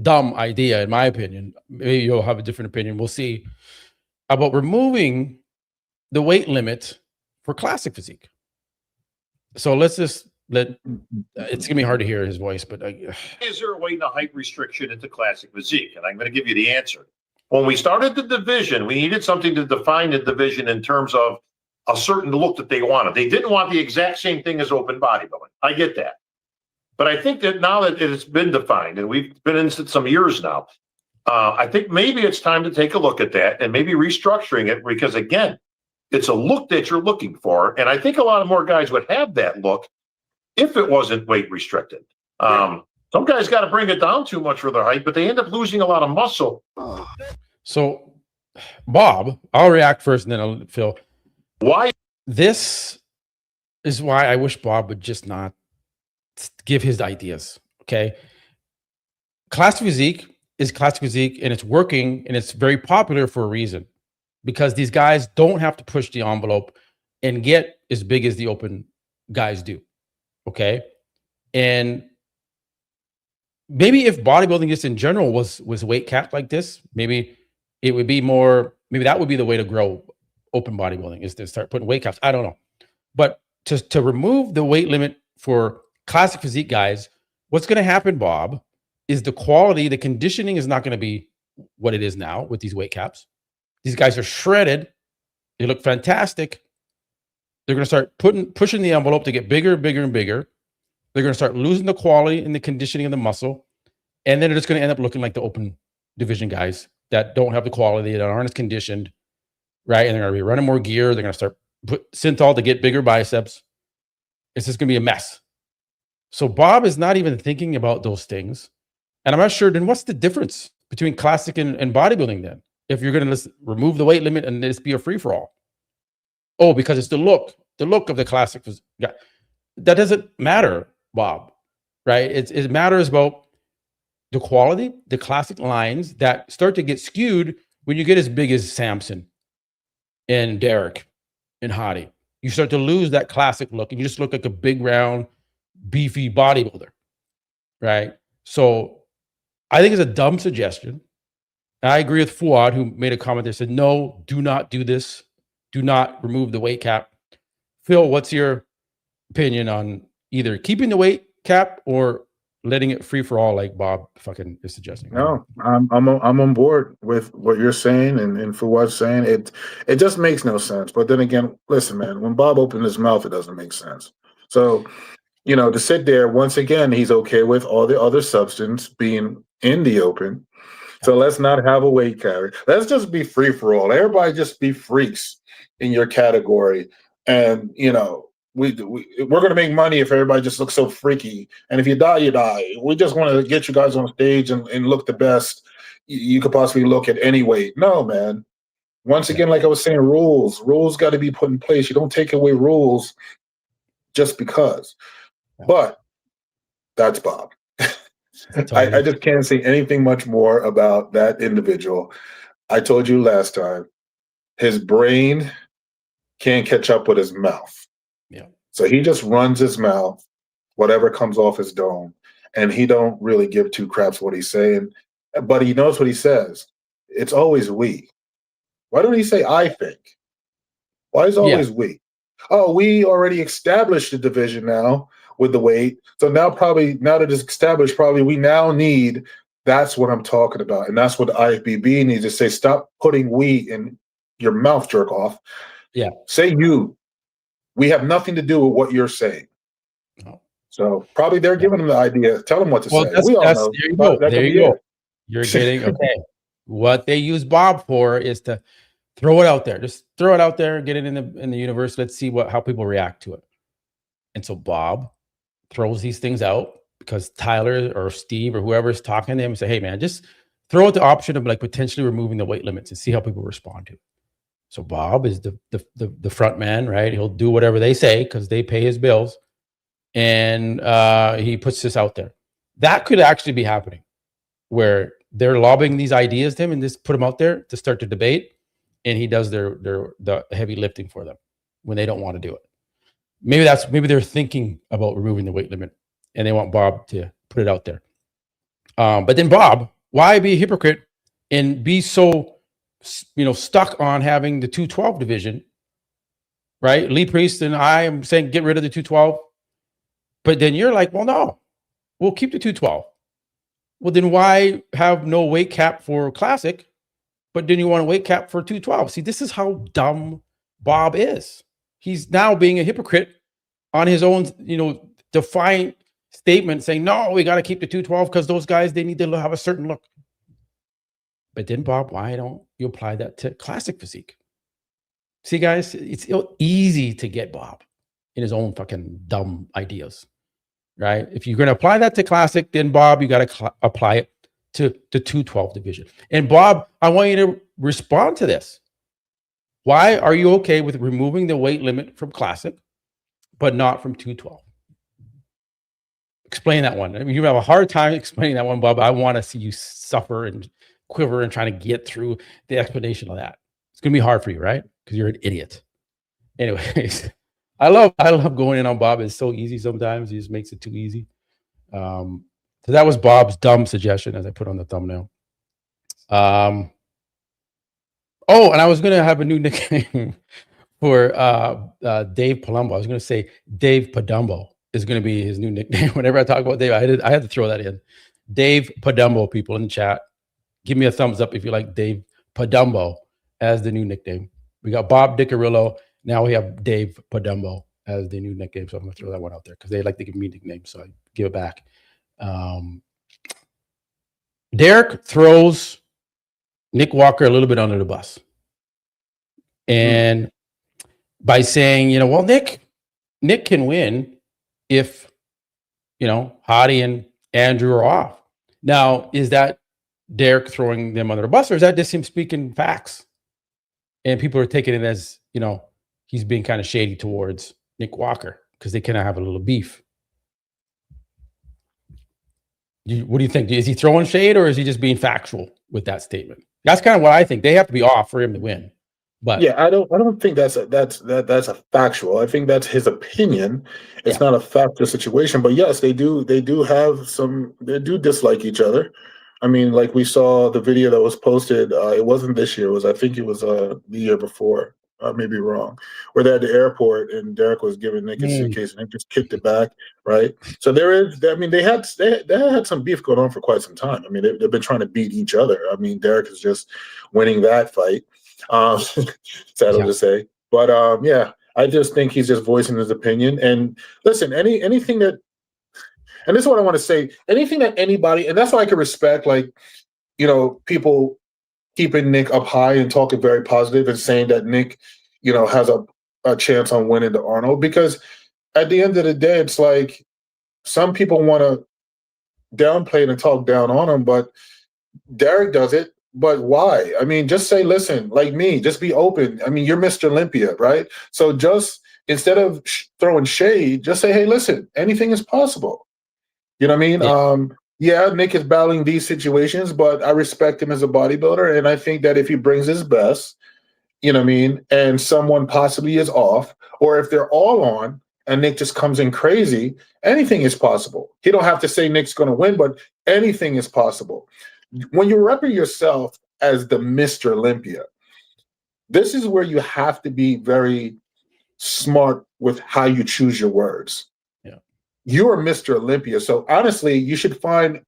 [SPEAKER 1] dumb idea, in my opinion. Maybe you'll have a different opinion. We'll see, about removing the weight limit for classic physique. So let's just it's gonna be hard to hear his voice, but
[SPEAKER 3] is there a weight and a height restriction into classic physique? And I'm going to give you the answer. When we started the division, we needed something to define the division in terms of a certain look that they wanted. They didn't want the exact same thing as open bodybuilding. I get that. But I think that now that it's been defined, and we've been in it some years now, I think maybe it's time to take a look at that and maybe restructuring it, because again, it's a look that you're looking for. And I think a lot of more guys would have that look if it wasn't weight restricted. Some guys got to bring it down too much for their height, but they end up losing a lot of muscle.
[SPEAKER 1] So Bob, I'll react first and then I'll Phil.
[SPEAKER 3] Why?
[SPEAKER 1] This is why I wish Bob would just not give his ideas. Okay. Classic physique is classic physique, and it's working, and it's very popular for a reason, because these guys don't have to push the envelope and get as big as the open guys do. Okay. And maybe if bodybuilding just in general was weight capped like this, maybe it would be more, maybe that would be the way to grow open bodybuilding, is to start putting weight caps. I don't know. But to remove the weight limit for classic physique guys, what's going to happen, Bob, is the quality, the conditioning is not going to be what it is now with these weight caps. These guys are shredded. They look fantastic. They're going to start pushing the envelope to get bigger, bigger, and bigger. They're going to start losing the quality and the conditioning of the muscle. And then they're just going to end up looking like the open division guys that don't have the quality, that aren't as conditioned, right? And they're going to be running more gear. They're going to start put synthol to get bigger biceps. It's just going to be a mess. So Bob is not even thinking about those things. And I'm not sure, then what's the difference between classic and bodybuilding then? If you're going to remove the weight limit and this be a free-for-all. Oh, because it's the look of the classic. Yeah, that doesn't matter, Bob, right? It matters about the quality, the classic lines that start to get skewed when you get as big as Samson and Derek and Hadi. You start to lose that classic look, and you just look like a big, round, beefy bodybuilder, right? So I think it's a dumb suggestion. And I agree with Fuad, who made a comment that said, no, do not do this. Do not remove the weight cap. Phil, what's your opinion on either keeping the weight cap or letting it free for all, like Bob fucking is suggesting?
[SPEAKER 2] No, I'm on board with what you're saying and for what's saying. It just makes no sense. But then again, listen, man, when Bob opened his mouth, it doesn't make sense. So, you know, to sit there, once again, he's okay with all the other substance being in the open. So let's not have a weight carry. Let's just be free for all. Everybody just be freaks in your category. And, you know, we're going to make money if everybody just looks so freaky. And if you die, you die. We just want to get you guys on stage and look the best you could possibly look at any weight. No, man. Once again, like I was saying, rules got to be put in place. You don't take away rules just because. But that's Bob. I just can't say anything much more about that individual. I told you last time, his brain can't catch up with his mouth.
[SPEAKER 1] Yeah.
[SPEAKER 2] So he just runs his mouth, whatever comes off his dome, and he don't really give two craps what he's saying. But he knows what he says. It's always we. Why don't he say I think? Why is it always we? Oh, we already established the division now with the weight. So now that it's established, probably we now need, that's what I'm talking about. And that's what the IFBB needs to say. Stop putting we in your mouth, jerk off.
[SPEAKER 1] Yeah.
[SPEAKER 2] Say you. We have nothing to do with what you're saying.
[SPEAKER 1] No.
[SPEAKER 2] So probably they're giving them the idea. Tell them what to say. We all know.
[SPEAKER 1] There you go. There you go. You're getting, okay. What they use Bob for is to throw it out there. Just throw it out there, get it in the universe. Let's see how people react to it. And so Bob throws these things out because Tyler or Steve or whoever is talking to him and say, hey man, just throw out the option of like potentially removing the weight limits and see how people respond to it. So Bob is the front man, right? He'll do whatever they say because they pay his bills. And he puts this out there. That could actually be happening where they're lobbing these ideas to him and just put them out there to start the debate. And he does the heavy lifting for them when they don't want to do it. Maybe they're thinking about removing the weight limit and they want Bob to put it out there. But then Bob, why be a hypocrite and be so, stuck on having the 212 division, right? Lee Priest and I am saying, get rid of the 212. But then you're like, well, no, we'll keep the 212. Well, then why have no weight cap for classic? But then you want a weight cap for 212. See, this is how dumb Bob is. He's now being a hypocrite on his own, defiant statement saying, no, we got to keep the 212 because those guys, they need to have a certain look. But then Bob, why don't you apply that to classic physique? See, guys, it's easy to get Bob in his own fucking dumb ideas, right? If you're going to apply that to classic, then Bob, you got to apply it to the 212 division. And Bob, I want you to respond to this. Why are you okay with removing the weight limit from classic, but not from 212? Explain that one. I mean, you have a hard time explaining that one, Bob. I want to see you suffer and quiver and trying to get through the explanation of that. It's going to be hard for you, right? Because you're an idiot. Anyways, I love going in on Bob. It's so easy sometimes. He just makes it too easy. So that was Bob's dumb suggestion, as I put on the thumbnail. Oh, and I was going to have a new nickname for Dave Palumbo. I was going to say Dave Padumbo is going to be his new nickname. Whenever I talk about Dave, I had to throw that in. Dave Padumbo, people in the chat. Give me a thumbs up if you like Dave Padumbo as the new nickname. We got Bob Diccarillo. Now we have Dave Padumbo as the new nickname. So I'm going to throw that one out there because they like to give me nicknames. So I give it back. Derek throws Nick Walker a little bit under the bus. And by saying, well, Nick can win if, Hadi and Andrew are off. Now, is that Derek throwing them under the bus or is that just him speaking facts? And people are taking it as, he's being kind of shady towards Nick Walker because they kind of have a little beef. What do you think? Is he throwing shade or is he just being factual with that statement? That's kind of what I think. They have to be off for him to win. But
[SPEAKER 2] yeah, I don't think that's a factual. I think that's his opinion. It's not a factual situation. But yes, they do have they do dislike each other. I mean, like we saw the video that was posted. It wasn't this year. I think it was the year before. I may be wrong. Where they're at the airport and Derek was giving Nick a suitcase and Nick just kicked it back, right? So there is. I mean, they had some beef going on for quite some time. I mean, they've been trying to beat each other. I mean, Derek is just winning that fight. Sad to say, but yeah, I just think he's just voicing his opinion. And listen, anything that, and this is what I want to say, anything that anybody, and that's why I can respect, like, people keeping Nick up high and talking very positive and saying that Nick, has a chance on winning the Arnold, because at the end of the day, it's like some people want to downplay it and talk down on him, but Derek does it. But why? I mean, just say, listen, like me, just be open. I mean, you're Mr. Olympia, right? So just instead of throwing shade, just say, hey, listen, anything is possible. You know what I mean? Yeah, Nick is battling these situations, but I respect him as a bodybuilder. And I think that if he brings his best, you know what I mean, and someone possibly is off, or if they're all on and Nick just comes in crazy, anything is possible. He don't have to say Nick's going to win, but anything is possible. When you represent yourself as the Mr. Olympia, this is where you have to be very smart with how you choose your words.
[SPEAKER 1] Yeah.
[SPEAKER 2] You are Mr. Olympia. So honestly, you should find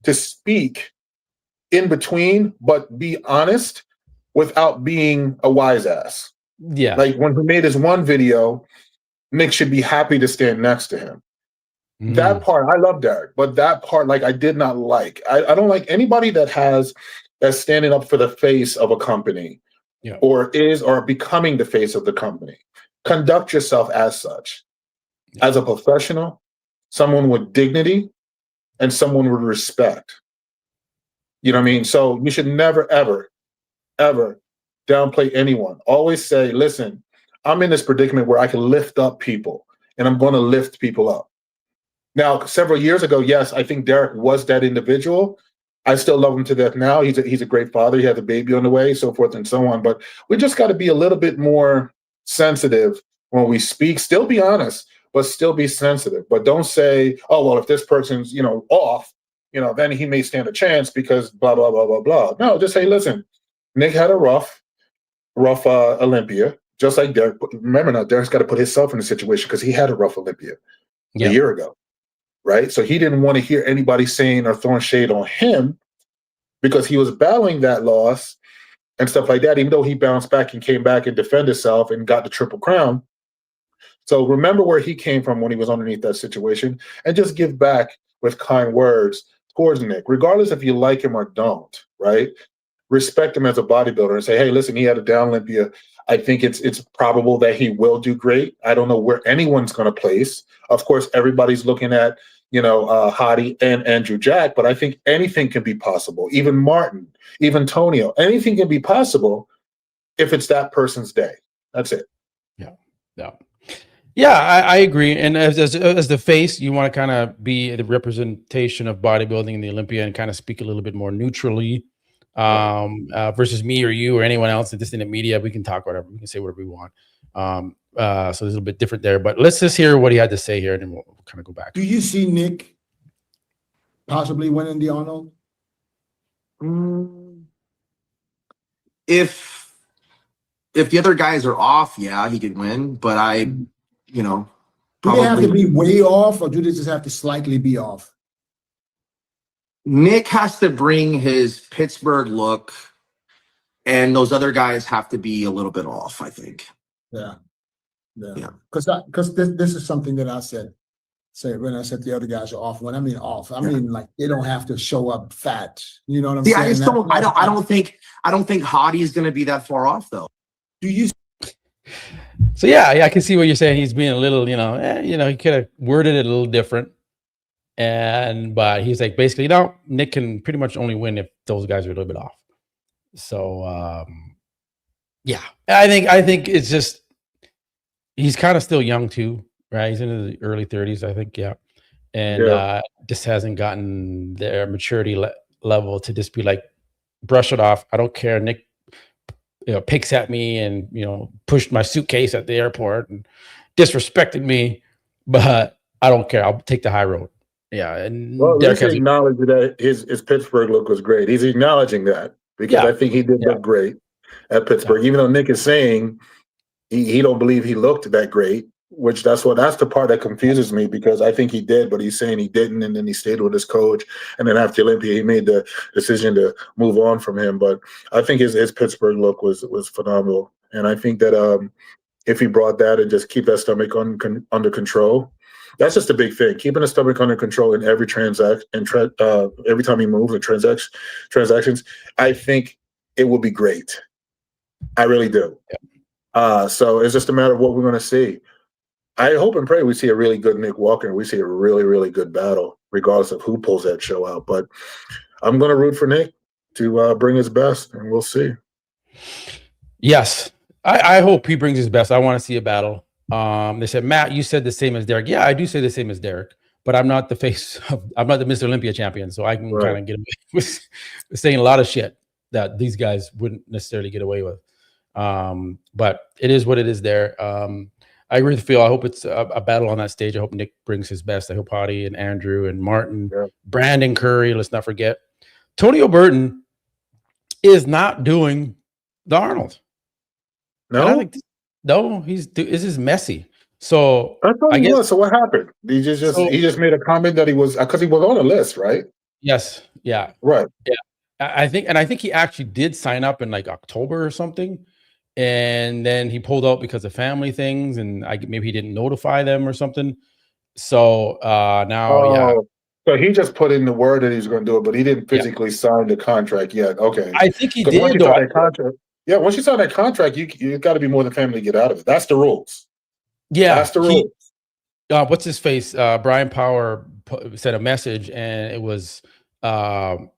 [SPEAKER 2] to speak in between, but be honest without being a wise ass.
[SPEAKER 1] Yeah.
[SPEAKER 2] Like when he made his one video, Nick should be happy to stand next to him. That part, I love Derek, but that part, like, I did not like. I don't like anybody that's standing up for the face of a company, or becoming the face of the company. Conduct yourself as such, as a professional, someone with dignity, and someone with respect. You know what I mean? So you should never, ever, ever downplay anyone. Always say, listen, I'm in this predicament where I can lift up people, and I'm going to lift people up. Now, several years ago, yes, I think Derek was that individual. I still love him to death now. He's a great father. He has a baby on the way, so forth and so on. But we just got to be a little bit more sensitive when we speak. Still be honest, but still be sensitive. But don't say, oh, well, if this person's, off, then he may stand a chance because blah, blah, blah, blah, blah. No, just say, listen, Nick had a rough Olympia, just like Derek. Remember now, Derek's got to put himself in the situation because he had a rough Olympia a year ago. Right? So he didn't want to hear anybody saying or throwing shade on him because he was battling that loss and stuff like that, even though he bounced back and came back and defended himself and got the Triple Crown. So remember where he came from when he was underneath that situation and just give back with kind words towards Nick, regardless if you like him or don't, right? Respect him as a bodybuilder and say, hey, listen, he had a down Olympia. I think it's probable that he will do great. I don't know where anyone's going to place. Of course, everybody's looking at Hadi and Andrew Jack, but I think anything can be possible. Even Martin, even Tonio, anything can be possible if it's that person's day. That's it.
[SPEAKER 1] Yeah, I agree. And as the face, you want to kind of be the representation of bodybuilding in the Olympia and kind of speak a little bit more neutrally, versus me or you or anyone else that's in the media. We can talk whatever, we can say whatever we want. So there's a little bit different there, but let's just hear what he had to say here, and then we'll kind of go back.
[SPEAKER 4] Do you see Nick possibly winning the Arnold?
[SPEAKER 5] If the other guys are off, yeah, he could win. But
[SPEAKER 4] do they have to be way off, or do they just have to slightly be off?
[SPEAKER 5] Nick has to bring his Pittsburgh look, and those other guys have to be a little bit off, I think.
[SPEAKER 4] Yeah. Because this is something that I said when I said the other guys are off. When I mean off, I mean like they don't have to show up fat. You know what I'm saying?
[SPEAKER 5] I just don't. I don't think Hadi is going to be that far off, though.
[SPEAKER 4] Do you?
[SPEAKER 1] So yeah, I can see what you're saying. He's being a little, he could have worded it a little different. But he's like, basically, Nick can pretty much only win if those guys are a little bit off. So yeah, I think it's just, he's kind of still young too, right? He's in his early 30s, I think. Yeah. And just hasn't gotten their maturity level to just be like, brush it off. I don't care. Nick, picks at me and, pushed my suitcase at the airport and disrespected me, but I don't care. I'll take the high road. Yeah. And
[SPEAKER 2] well, let's acknowledge that his Pittsburgh look was great. He's acknowledging that because I think he did look great at Pittsburgh, even though Nick is saying he don't believe he looked that great, which that's the part that confuses me, because I think he did, but he's saying he didn't, and then he stayed with his coach, and then after Olympia he made the decision to move on from him. But I think his Pittsburgh look was phenomenal, and I think that if he brought that and just keep that stomach under control, that's just a big thing. Keeping the stomach under control in every transaction and every time he moves and transactions, I think it will be great. I really do. So it's just a matter of what we're going to see. I hope and pray we see a really good Nick Walker. And we see a really, really good battle, regardless of who pulls that show out. But I'm going to root for Nick to bring his best, and we'll see.
[SPEAKER 1] Yes, I hope he brings his best. I want to see a battle. They said, Matt, you said the same as Derek. Yeah, I do say the same as Derek, but I'm not the face of, I'm not the Mr. Olympia champion, so I can kind of get away with saying a lot of shit that these guys wouldn't necessarily get away with. But it is what it is there. I agree with Phil. I hope it's a battle on that stage. I hope Nick brings his best. I hope Hadi and Andrew and Martin, Brandon Curry, let's not forget. Tonio Burton is not doing the Arnold.
[SPEAKER 2] No,
[SPEAKER 1] no, this is messy. So
[SPEAKER 2] I thought
[SPEAKER 1] I
[SPEAKER 2] he
[SPEAKER 1] guess
[SPEAKER 2] was. So what happened? He just made a comment that he was, because he was on the list, right?
[SPEAKER 1] yes, yeah,
[SPEAKER 2] Right.
[SPEAKER 1] yeah. I think he actually did sign up in like October or something, and then he pulled out because of family things, and maybe he didn't notify them or something. So now, yeah.
[SPEAKER 2] So he just put in the word that he's going to do it, but he didn't physically sign the contract yet. Okay.
[SPEAKER 1] I think he
[SPEAKER 2] Once
[SPEAKER 1] did.
[SPEAKER 2] you sign that contract, once you sign that contract, you got to be more than family to get out of it. That's the rules.
[SPEAKER 1] Yeah,
[SPEAKER 2] That's the rules.
[SPEAKER 1] What's his face? Brian Power sent a message, and it was the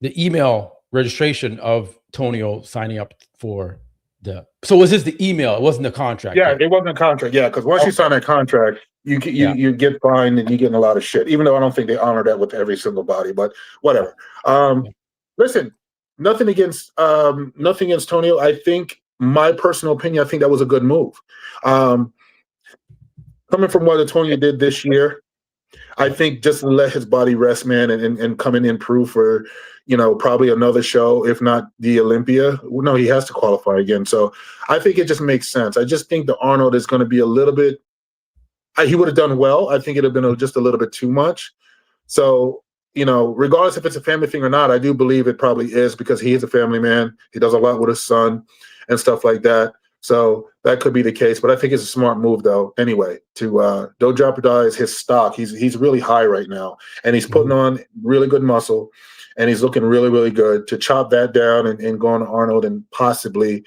[SPEAKER 1] email registration of Tonio signing up for the. So was this the email? It wasn't the contract.
[SPEAKER 2] Yeah, it wasn't a contract. Yeah, because once you sign that contract, you get fined and you get in a lot of shit. Even though I don't think they honor that with every single body, but whatever. Listen, nothing against Tonio. I think, my personal opinion, I think that was a good move. Coming from what Antonio did this year, I think just to let his body rest, man, and come and improve for, probably another show, if not the Olympia. No, he has to qualify again. So I think it just makes sense. I just think the Arnold is going to be a little bit, he would have done well. I think it would have been just a little bit too much. So, regardless if it's a family thing or not, I do believe it probably is, because he is a family man. He does a lot with his son and stuff like that. So that could be the case, but I think it's a smart move, though. Anyway, to don't jeopardize his stock. He's really high right now, and he's putting on really good muscle, and he's looking really, really good. To chop that down and go on to Arnold and possibly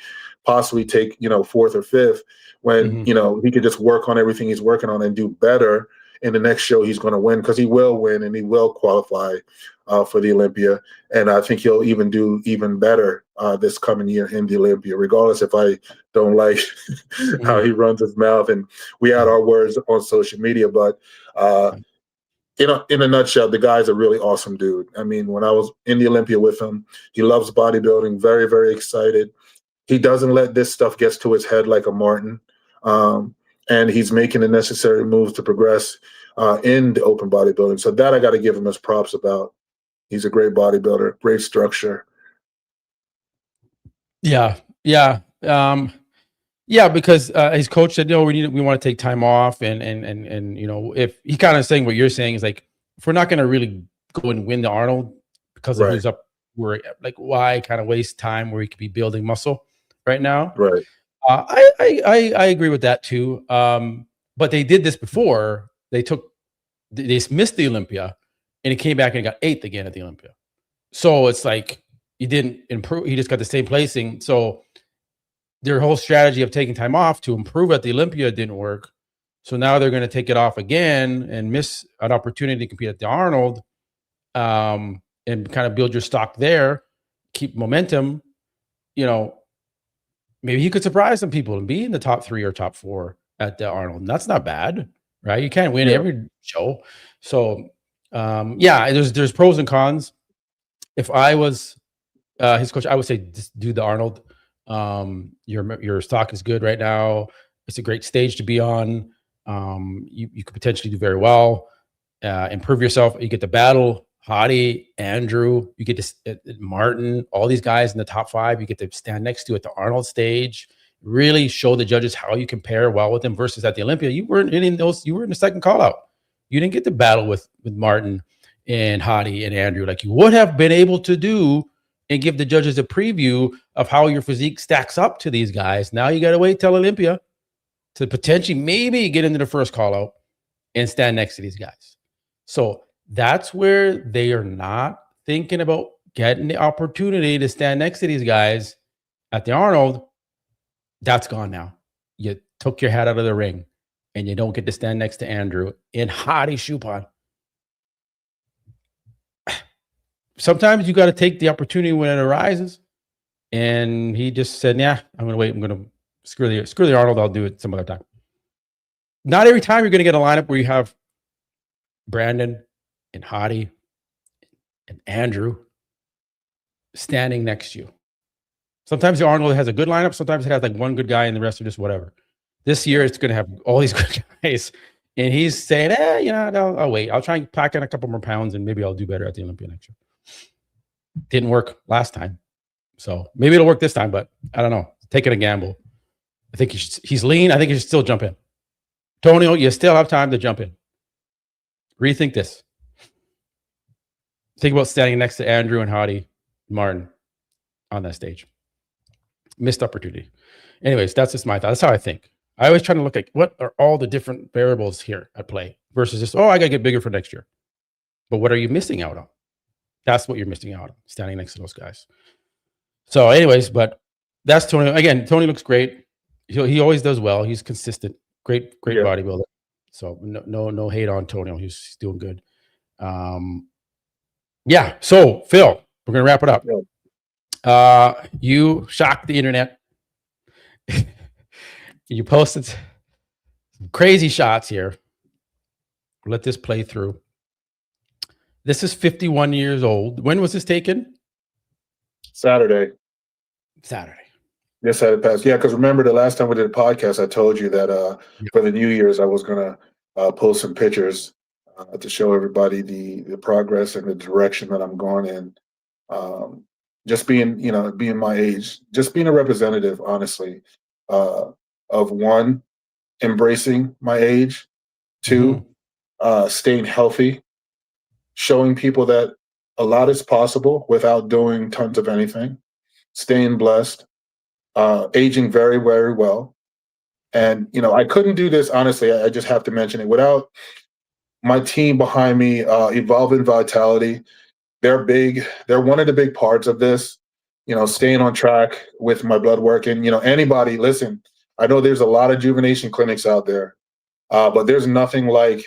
[SPEAKER 2] take fourth or fifth, when he could just work on everything he's working on and do better in the next show he's going to win, because he will win and he will qualify for the Olympia. And I think he'll even do even better this coming year in the Olympia, regardless if I don't like how he runs his mouth. And we had our words on social media, but in a nutshell, the guy's a really awesome dude. I mean, when I was in the Olympia with him, he loves bodybuilding, very, very excited. He doesn't let this stuff get to his head like a Martin. And he's making the necessary moves to progress in the open bodybuilding. So that I got to give him his props about. He's a great bodybuilder, great structure.
[SPEAKER 1] Yeah. Because his coach said, no, we want to take time off. And if he kind of saying what you're saying is like, if we're not going to really go and win the Arnold because of who's up, we're like, why kind of waste time where he could be building muscle right now?
[SPEAKER 2] Right.
[SPEAKER 1] I agree with that too. But they did this before. They missed the Olympia, and he came back and got 8th again at the Olympia. So it's like he didn't improve. He just got the same placing. So their whole strategy of taking time off to improve at the Olympia didn't work. So now they're going to take it off again and miss an opportunity to compete at the Arnold, and kind of build your stock there, keep momentum. Maybe he could surprise some people and be in the top 3 or top 4 at the Arnold. And that's not bad, right? You can't win every show. So, there's pros and cons. If I was his coach, I would say just do the Arnold. Your stock is good right now. It's a great stage to be on. You could potentially do very well, improve yourself. You get the battle, Hadi, Andrew, you get to Martin, all these guys in the top 5, you get to stand next to at the Arnold stage, really show the judges how you compare well with them versus at the Olympia. You weren't in those, you were in the second call out. You didn't get to battle with Martin and Hadi and Andrew like you would have been able to do and give the judges a preview of how your physique stacks up to these guys. Now you got to wait till Olympia to potentially maybe get into the first call out and stand next to these guys. So that's where they are not thinking about getting the opportunity to stand next to these guys at the Arnold. That's gone now. You took your hat out of the ring. and you don't get to stand next to Andrew in Hadi shoe pod. Sometimes you got to take the opportunity when it arises. And he just said, "Yeah, I'm going to wait. I'm going to screw the Arnold. I'll do it some other time." Not every time you're going to get a lineup where you have Brandon and Hadi and Andrew standing next to you. Sometimes the Arnold has a good lineup. Sometimes it has like one good guy and the rest are just whatever. This year, it's going to have all these good guys. And he's saying, I'll wait. I'll try and pack in a couple more pounds and maybe I'll do better at the Olympia next year. Didn't work last time. So maybe it'll work this time, but I don't know. Taking a gamble. I think he's lean. I think he should still jump in. Tonio, you still have time to jump in. Rethink this. Think about standing next to Andrew and Hadi Martin on that stage. Missed opportunity. Anyways, that's just my thought. That's how I think. I always try to look at what are all the different variables here at play versus just, I got to get bigger for next year. But what are you missing out on? That's what you're missing out on, standing next to those guys. So anyways, but that's Tony. Again, Tony looks great. He always does well. He's consistent. Great bodybuilder. So no hate on Tony. He's doing good. Yeah. So Phil, we're gonna wrap it up. You shocked the internet. You posted some crazy shots here. Let this play through. This is 51 years old. When was this taken?
[SPEAKER 2] Saturday. Yes, I had passed. Yeah, because remember the last time we did a podcast, I told you that for the New Year's I was gonna post some pictures to show everybody the progress and the direction that I'm going in. Just being my age, just being a representative, honestly, of one, embracing my age, two, staying healthy, showing people that a lot is possible without doing tons of anything, staying blessed, aging very, very well. And, I couldn't do this, honestly, I just have to mention it, without my team behind me, Evolving Vitality. They're big. They're one of the big parts of this, staying on track with my blood work. And, anybody, listen, I know there's a lot of juvenation clinics out there, but there's nothing like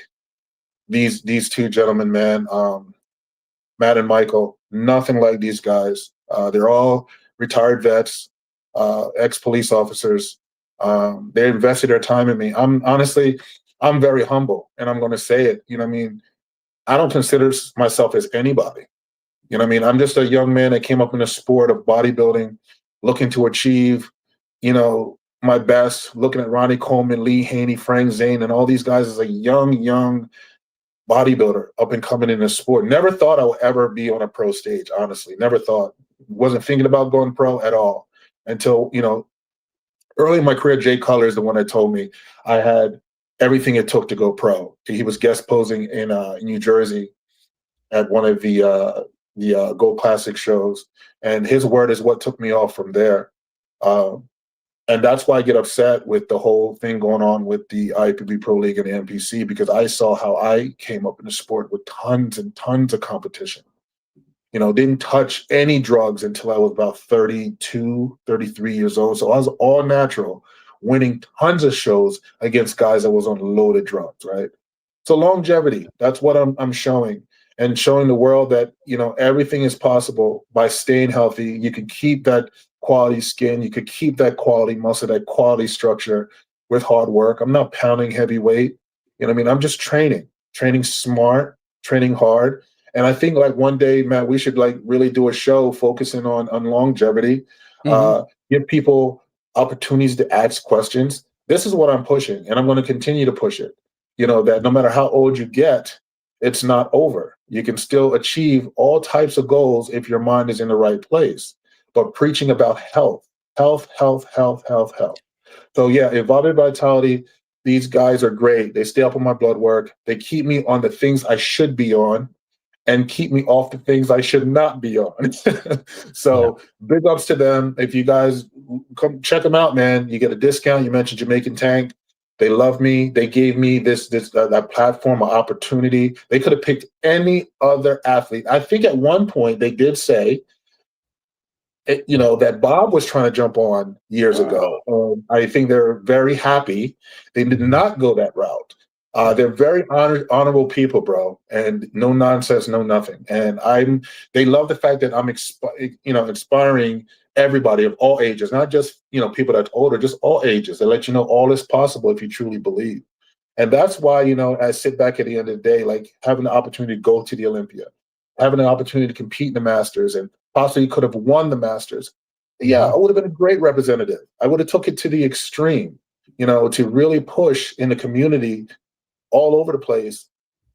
[SPEAKER 2] these two gentlemen, man, Matt and Michael, nothing like these guys. They're all retired vets, ex-police officers. They invested their time in me. I'm very humble, and I'm going to say it. I don't consider myself as anybody. I'm just a young man that came up in the sport of bodybuilding, looking to achieve, my best, looking at Ronnie Coleman, Lee Haney, Frank Zane, and all these guys as a young bodybuilder up and coming in the sport. Never thought I would ever be on a pro stage, honestly. Never thought. Wasn't thinking about going pro at all until, early in my career, Jay Cutler is the one that told me I had everything it took to go pro. He was guest posing in New Jersey at one of the Gold Classic shows, and his word is what took me off from there. And that's why I get upset with the whole thing going on with the IFBB Pro League and the NPC, because I saw how I came up in the sport with tons and tons of competition. Didn't touch any drugs until I was about 32, 33 years old. So I was all natural, winning tons of shows against guys that was on loaded drugs, right? So longevity, that's what I'm showing, and showing the world that, everything is possible by staying healthy. You can keep that quality skin, you could keep that quality muscle, that quality structure with hard work. I'm not pounding heavy weight. I'm just training smart, training hard. And I think one day, Matt, we should really do a show focusing on longevity, give people opportunities to ask questions. This is what I'm pushing, and I'm going to continue to push it. That no matter how old you get, it's not over. You can still achieve all types of goals if your mind is in the right place. But preaching about health. So yeah, Evolving Vitality, these guys are great. They stay up on my blood work. They keep me on the things I should be on and keep me off the things I should not be on. So big ups to them. If you guys come check them out, man, you get a discount. You mentioned Jamaican Tank. They love me. They gave me that platform, an opportunity. They could have picked any other athlete. I think at one point they did say, that Bob was trying to jump on years ago. I think they're very happy they did not go that route. They're very honorable people, bro, and no nonsense, no nothing. And they love the fact that I'm inspiring everybody of all ages, not just people that's older, just all ages. They let you know all is possible if you truly believe. And that's why, I sit back at the end of the day, like having the opportunity to go to the Olympia, having the opportunity to compete in the Masters, and possibly could have won the Masters. Yeah, I would have been a great representative. I would have took it to the extreme, to really push in the community all over the place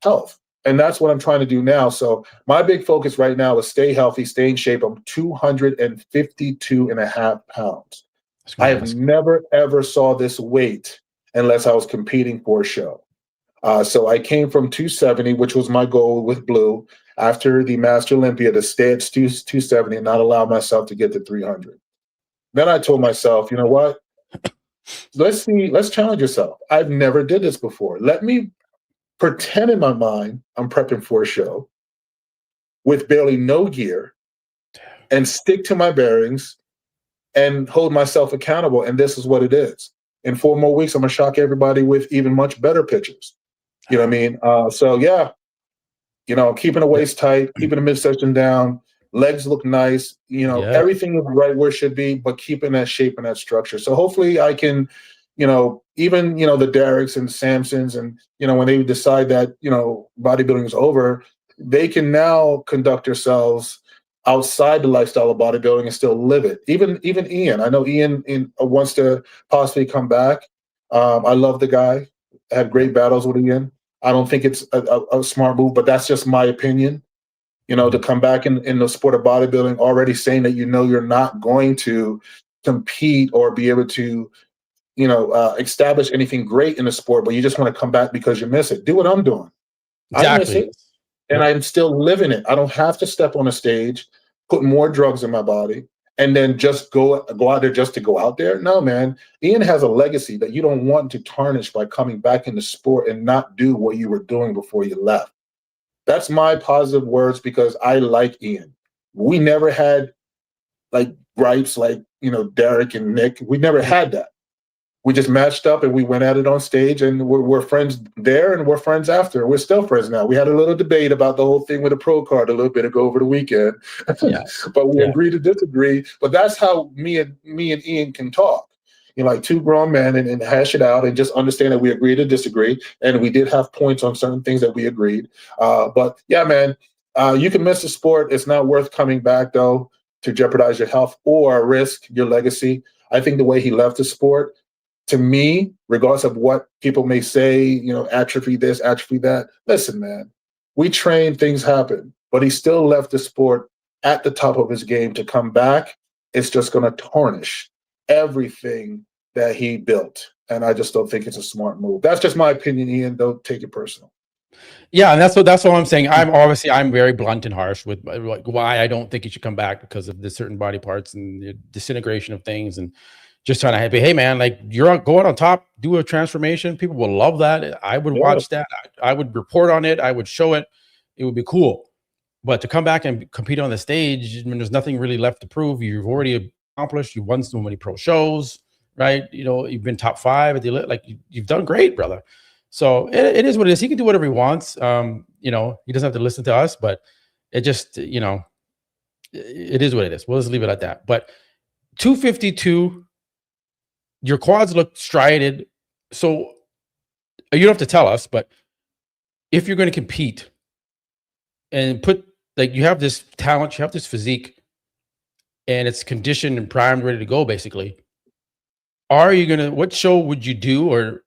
[SPEAKER 2] health. And that's what I'm trying to do now. So my big focus right now is stay healthy, stay in shape. I'm 252.5 pounds. I have never, ever saw this weight unless I was competing for a show. So I came from 270, which was my goal with Blue, after the Master Olympia, to stay at 270 and not allow myself to get to 300. Then I told myself, you know what? Let's challenge yourself. I've never did this before. Let me pretend in my mind I'm prepping for a show with barely no gear and stick to my bearings and hold myself accountable. And this is what it is. In 4 more weeks, I'm going to shock everybody with even much better pictures. You know what I mean? So yeah, keeping the waist tight, keeping the midsection down, legs look nice, everything is right where it should be, but keeping that shape and that structure. So hopefully I can, even, the Derricks and Samsons, and, when they decide that, bodybuilding is over, they can now conduct themselves outside the lifestyle of bodybuilding and still live it. Even Ian, I know Ian wants to possibly come back. I love the guy. I had great battles with Ian. I don't think it's a smart move, but that's just my opinion. To come back in the sport of bodybuilding, already saying that you're not going to compete or be able to, establish anything great in the sport, but you just want to come back because you miss it. Do what I'm doing.
[SPEAKER 1] Exactly.
[SPEAKER 2] I miss it, and I'm still living it. I don't have to step on a stage, put more drugs in my body, and then just go out there just to go out there. No, man. Ian has a legacy that you don't want to tarnish by coming back in the sport and not do what you were doing before you left. That's my positive words, because I like Ian. We never had like gripes like, Derek and Nick. We never had that. We just matched up and we went at it on stage, and we're friends there and we're friends after. We're still friends now. We had a little debate about the whole thing with the pro card a little bit ago over the weekend, but we agree to disagree. But that's how me and Ian can talk, like two grown men, and hash it out and just understand that we agree to disagree. And we did have points on certain things that we agreed. But yeah, man, you can miss the sport. It's not worth coming back though to jeopardize your health or risk your legacy. I think the way he left the sport, to me, regardless of what people may say, atrophy this, atrophy that. Listen, man, we train, things happen, but he still left the sport at the top of his game. To come back, it's just going to tarnish everything that he built. And I just don't think it's a smart move. That's just my opinion, Ian. Don't take it personal.
[SPEAKER 1] Yeah, and that's what I'm saying. I'm very blunt and harsh with like why I don't think you should come back, because of the certain body parts and the disintegration of things, and just trying to happy. Hey man, like you're going on top, do a transformation. People will love that. I would watch that. I would report on it. I would show it. It would be cool. But to come back and compete on the stage when there's nothing really left to prove, you've already accomplished. You've won so many pro shows, right? You've been top 5 at the like. You've done great, brother. So it is what it is. He can do whatever he wants. He doesn't have to listen to us, but it just, it is what it is. We'll just leave it at that. But 252. Your quads look strided. So you don't have to tell us, but if you're going to compete and you have this talent, you have this physique, and it's conditioned and primed, ready to go, basically, what show would you do?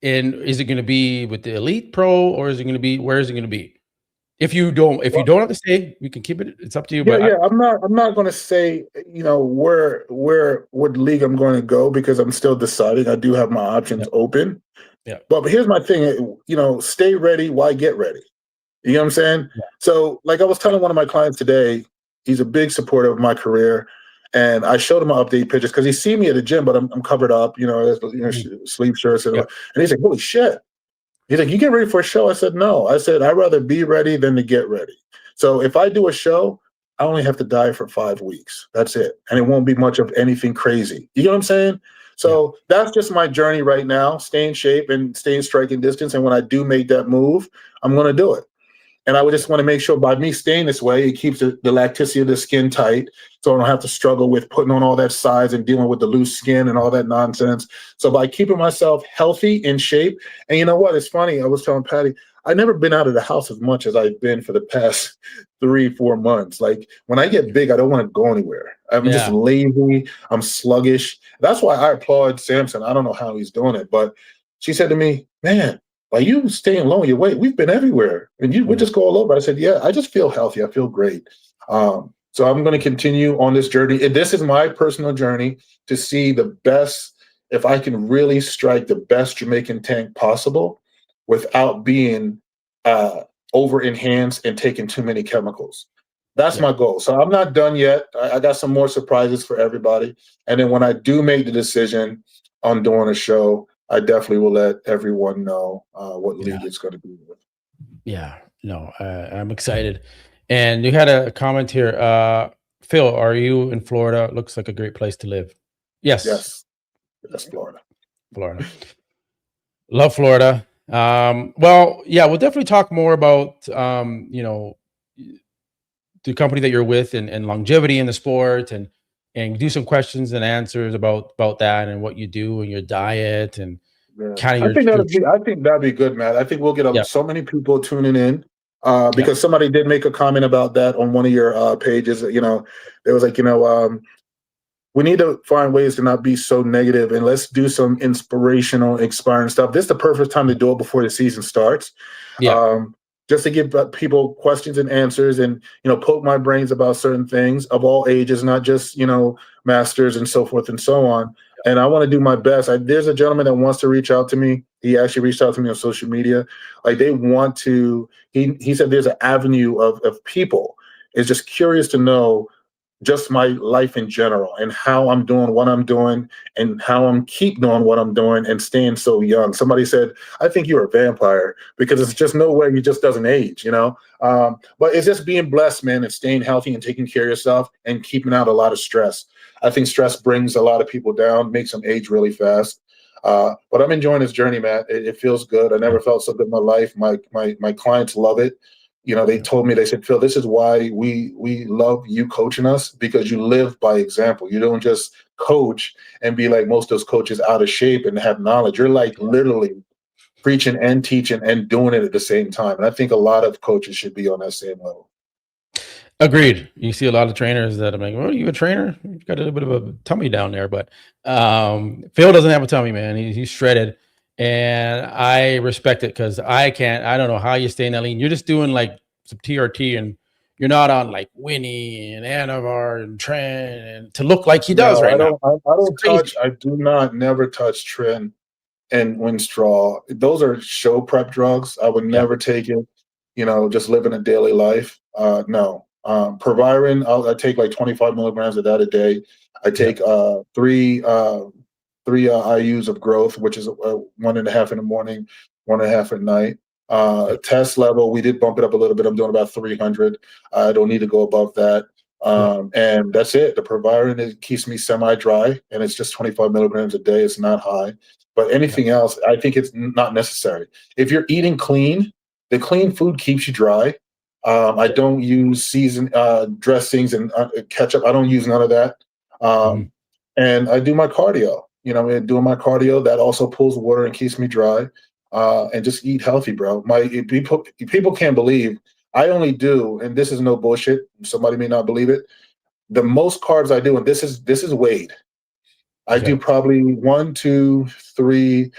[SPEAKER 1] And is it going to be with the Elite Pro, or is it going to be, where is it going to be? If you don't have to say, we can keep it. It's up to you.
[SPEAKER 2] Yeah, I'm not going to say, where what league I'm going to go, because I'm still deciding. I do have my options open. Yeah. But here's my thing, stay ready. Why get ready? You know what I'm saying? Yeah. So like I was telling one of my clients today, he's a big supporter of my career. And I showed him my update pictures because he see me at the gym, but I'm covered up, sleep shirts. And he's like, holy shit. He's like, you get ready for a show? I said, no. I said, I'd rather be ready than to get ready. So if I do a show, I only have to diet for 5 weeks. That's it. And it won't be much of anything crazy. You know what I'm saying? So that's just my journey right now, stay in shape and stay in striking distance. And when I do make that move, I'm going to do it. And I would just want to make sure by me staying this way, it keeps the elasticity of the skin tight. So I don't have to struggle with putting on all that size and dealing with the loose skin and all that nonsense. So by keeping myself healthy, in shape, and you know what? It's funny. I was telling Patty, I've never been out of the house as much as I've been for the past 3-4 months. Like when I get big, I don't want to go anywhere. I'm just lazy. I'm sluggish. That's why I applaud Samson. I don't know how he's doing it, but she said to me, man, are you staying low on your weight? We've been everywhere. And we just go all over. I said, yeah, I just feel healthy. I feel great. So I'm going to continue on this journey. And this is my personal journey to see the best, if I can really strike the best Jamaican tank possible without being over enhanced and taking too many chemicals. That's my goal. So I'm not done yet. I got some more surprises for everybody. And then when I do make the decision on doing a show, I definitely will let everyone know what league it's going to be with.
[SPEAKER 1] Yeah, no, I'm excited. And you had a comment here. Phil, are you in Florida? Looks like a great place to live. Yes.
[SPEAKER 2] Yes. That's Florida.
[SPEAKER 1] Florida. Love Florida. Well, yeah, we'll definitely talk more about, you know, the company that you're with and longevity in the sport and do some questions and answers about that and what you do and your diet and kind of
[SPEAKER 2] I think that'd be good, Matt. I think we'll get so many people tuning in because somebody did make a comment about that on one of your pages. You know, it was like, you know, we need to find ways to not be so negative and let's do some inspirational, inspiring stuff. This is the perfect time to do it before the season starts. Just to give people questions and answers and, you know, poke my brains about certain things of all ages, not just, you know, masters and so forth and so on. And I want to do my best. There's a gentleman that wants to reach out to me. He actually reached out to me on social media. Like they want to, he said there's an avenue of people is just curious to know just my life in general and how I'm doing what I'm doing and how I'm keep doing what I'm doing and staying so young. Somebody said, I think you're a vampire because it's just no way he just doesn't age, you know? But it's just being blessed, man, and staying healthy and taking care of yourself and keeping out a lot of stress. I think stress brings a lot of people down, makes them age really fast. But I'm enjoying this journey, Matt. It feels good. I never felt so good in my life. My clients love it. You know, they told me, they said, Phil, this is why we love you coaching us because you live by example. You don't just coach and be like most of those coaches out of shape and have knowledge. You're like literally preaching and teaching and doing it at the same time. And I think a lot of coaches should be on that same level.
[SPEAKER 1] Agreed. You see a lot of trainers that are like, well, are you a trainer? You've got a little bit of a tummy down there. But Phil doesn't have a tummy, man. He's shredded. And I respect it because I don't know how you stay in that lean. You're just doing like some TRT and you're not on like Winnie and Anavar and Trent and to look like he does now.
[SPEAKER 2] I do not never touch Trent and Winstraw. Those are show prep drugs. I would never take it, you know, just living a daily life. No. Proviron, I take like 25 milligrams of that a day. I take three IUs of growth, which is 1.5 in the morning, 1.5 at night. Test level, we did bump it up a little bit. I'm doing about 300. I don't need to go above that. And that's it. The Proviron, it keeps me semi-dry, and it's just 25 milligrams a day. It's not high. But anything else, I think it's not necessary. If you're eating clean, the clean food keeps you dry. I don't use seasoned dressings and ketchup. I don't use none of that. And I do my cardio. You know, doing my cardio, that also pulls water and keeps me dry. And just eat healthy, bro. People can't believe I only do, and this is no bullshit. Somebody may not believe it. The most carbs I do, and this is weighed. I do probably 1, 2, 3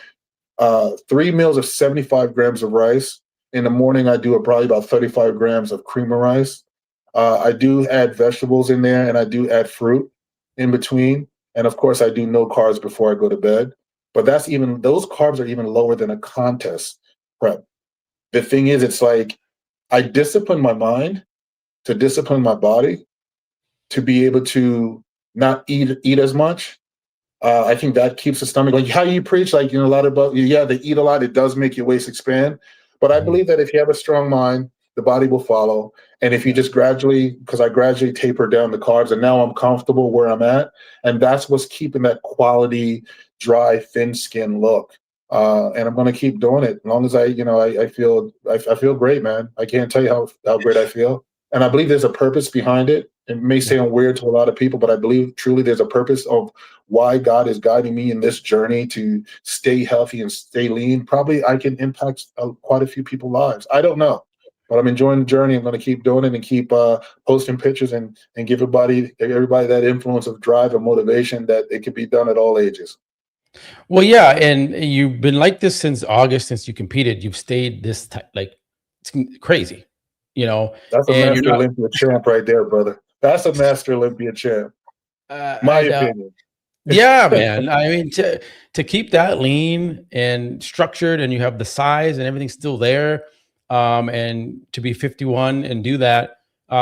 [SPEAKER 2] meals of 75 grams of rice. In the morning, I do probably about 35 grams of cream of rice. I do add vegetables in there, and I do add fruit in between. And of course, I do no carbs before I go to bed. But those carbs are even lower than a contest prep. The thing is, it's like I discipline my mind to discipline my body to be able to not eat as much. I think that keeps the stomach, like how you preach, like, you know, a lot about, they eat a lot. It does make your waist expand. But I believe that if you have a strong mind the body will follow. And if you just gradually, because I gradually tapered down the carbs, and now I'm comfortable where I'm at, and that's what's keeping that quality, dry, thin skin look. And I'm going to keep doing it as long as I feel great, man. I can't tell you how great I feel. And I believe there's a purpose behind it. It may sound weird to a lot of people, but I believe truly there's a purpose of why God is guiding me in this journey to stay healthy and stay lean. Probably I can impact quite a few people's lives. I don't know, but I'm enjoying the journey. I'm going to keep doing it and keep posting pictures and give everybody that influence of drive and motivation that it can be done at all ages.
[SPEAKER 1] Well, yeah, and you've been like this since August, since you competed. You've stayed this like it's crazy, you know.
[SPEAKER 2] That's a
[SPEAKER 1] and
[SPEAKER 2] Master Olympia champ right there, brother. That's a Master Olympia champ. My opinion.
[SPEAKER 1] Yeah, man. I mean, to keep that lean and structured, and you have the size and everything still there, and to be 51 and do that,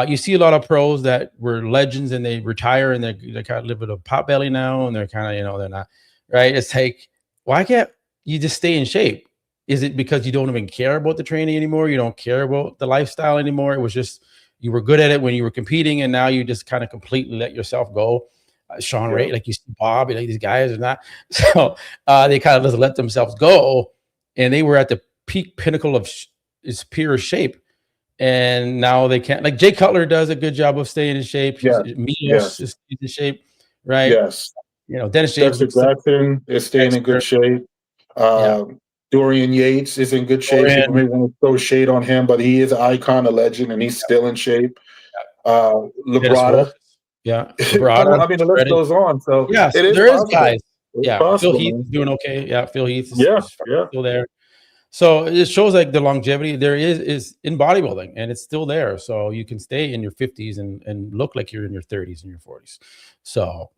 [SPEAKER 1] you see a lot of pros that were legends and they retire and they kind of live with a pot belly now, and they're kind of, they're not right. It's like, why can't you just stay in shape? Is it because you don't even care about the training anymore? You don't care about the lifestyle anymore? It was just you were good at it when you were competing, and now you just kind of completely let yourself go. Sean Ray, like you see Bob, like these guys are not. So they kind of just let themselves go, and they were at the peak pinnacle of superior shape, and now they can't. Like Jay Cutler does a good job of staying in shape. Milos is in shape, right?
[SPEAKER 2] Yes.
[SPEAKER 1] Dennis James
[SPEAKER 2] Jackson is staying in good shape. Dorian Yates is in good shape. People may want to throw shade on him, but he is an icon, a legend, and he's still in shape. Labrada.
[SPEAKER 1] I
[SPEAKER 2] mean, the list goes on. So
[SPEAKER 1] there is guys.
[SPEAKER 2] Possible,
[SPEAKER 1] Phil Heath is doing okay. Yeah, Phil Heath is still there. So it shows like the longevity there is in bodybuilding, and it's still there. So you can stay in your 50s and look like you're in your 30s and your 40s. So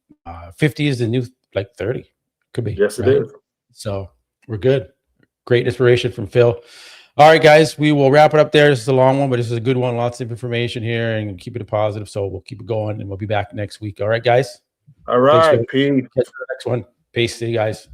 [SPEAKER 1] 50 is the new like 30. Could be.
[SPEAKER 2] Yes, it is.
[SPEAKER 1] So we're good. Great inspiration from Phil. All right, guys, we will wrap it up there. This is a long one, but this is a good one. Lots of information here, and keep it positive. So we'll keep it going, and we'll be back next week. All right, guys.
[SPEAKER 2] All right,
[SPEAKER 1] Peace. Catch you for the next one. Peace. See you guys.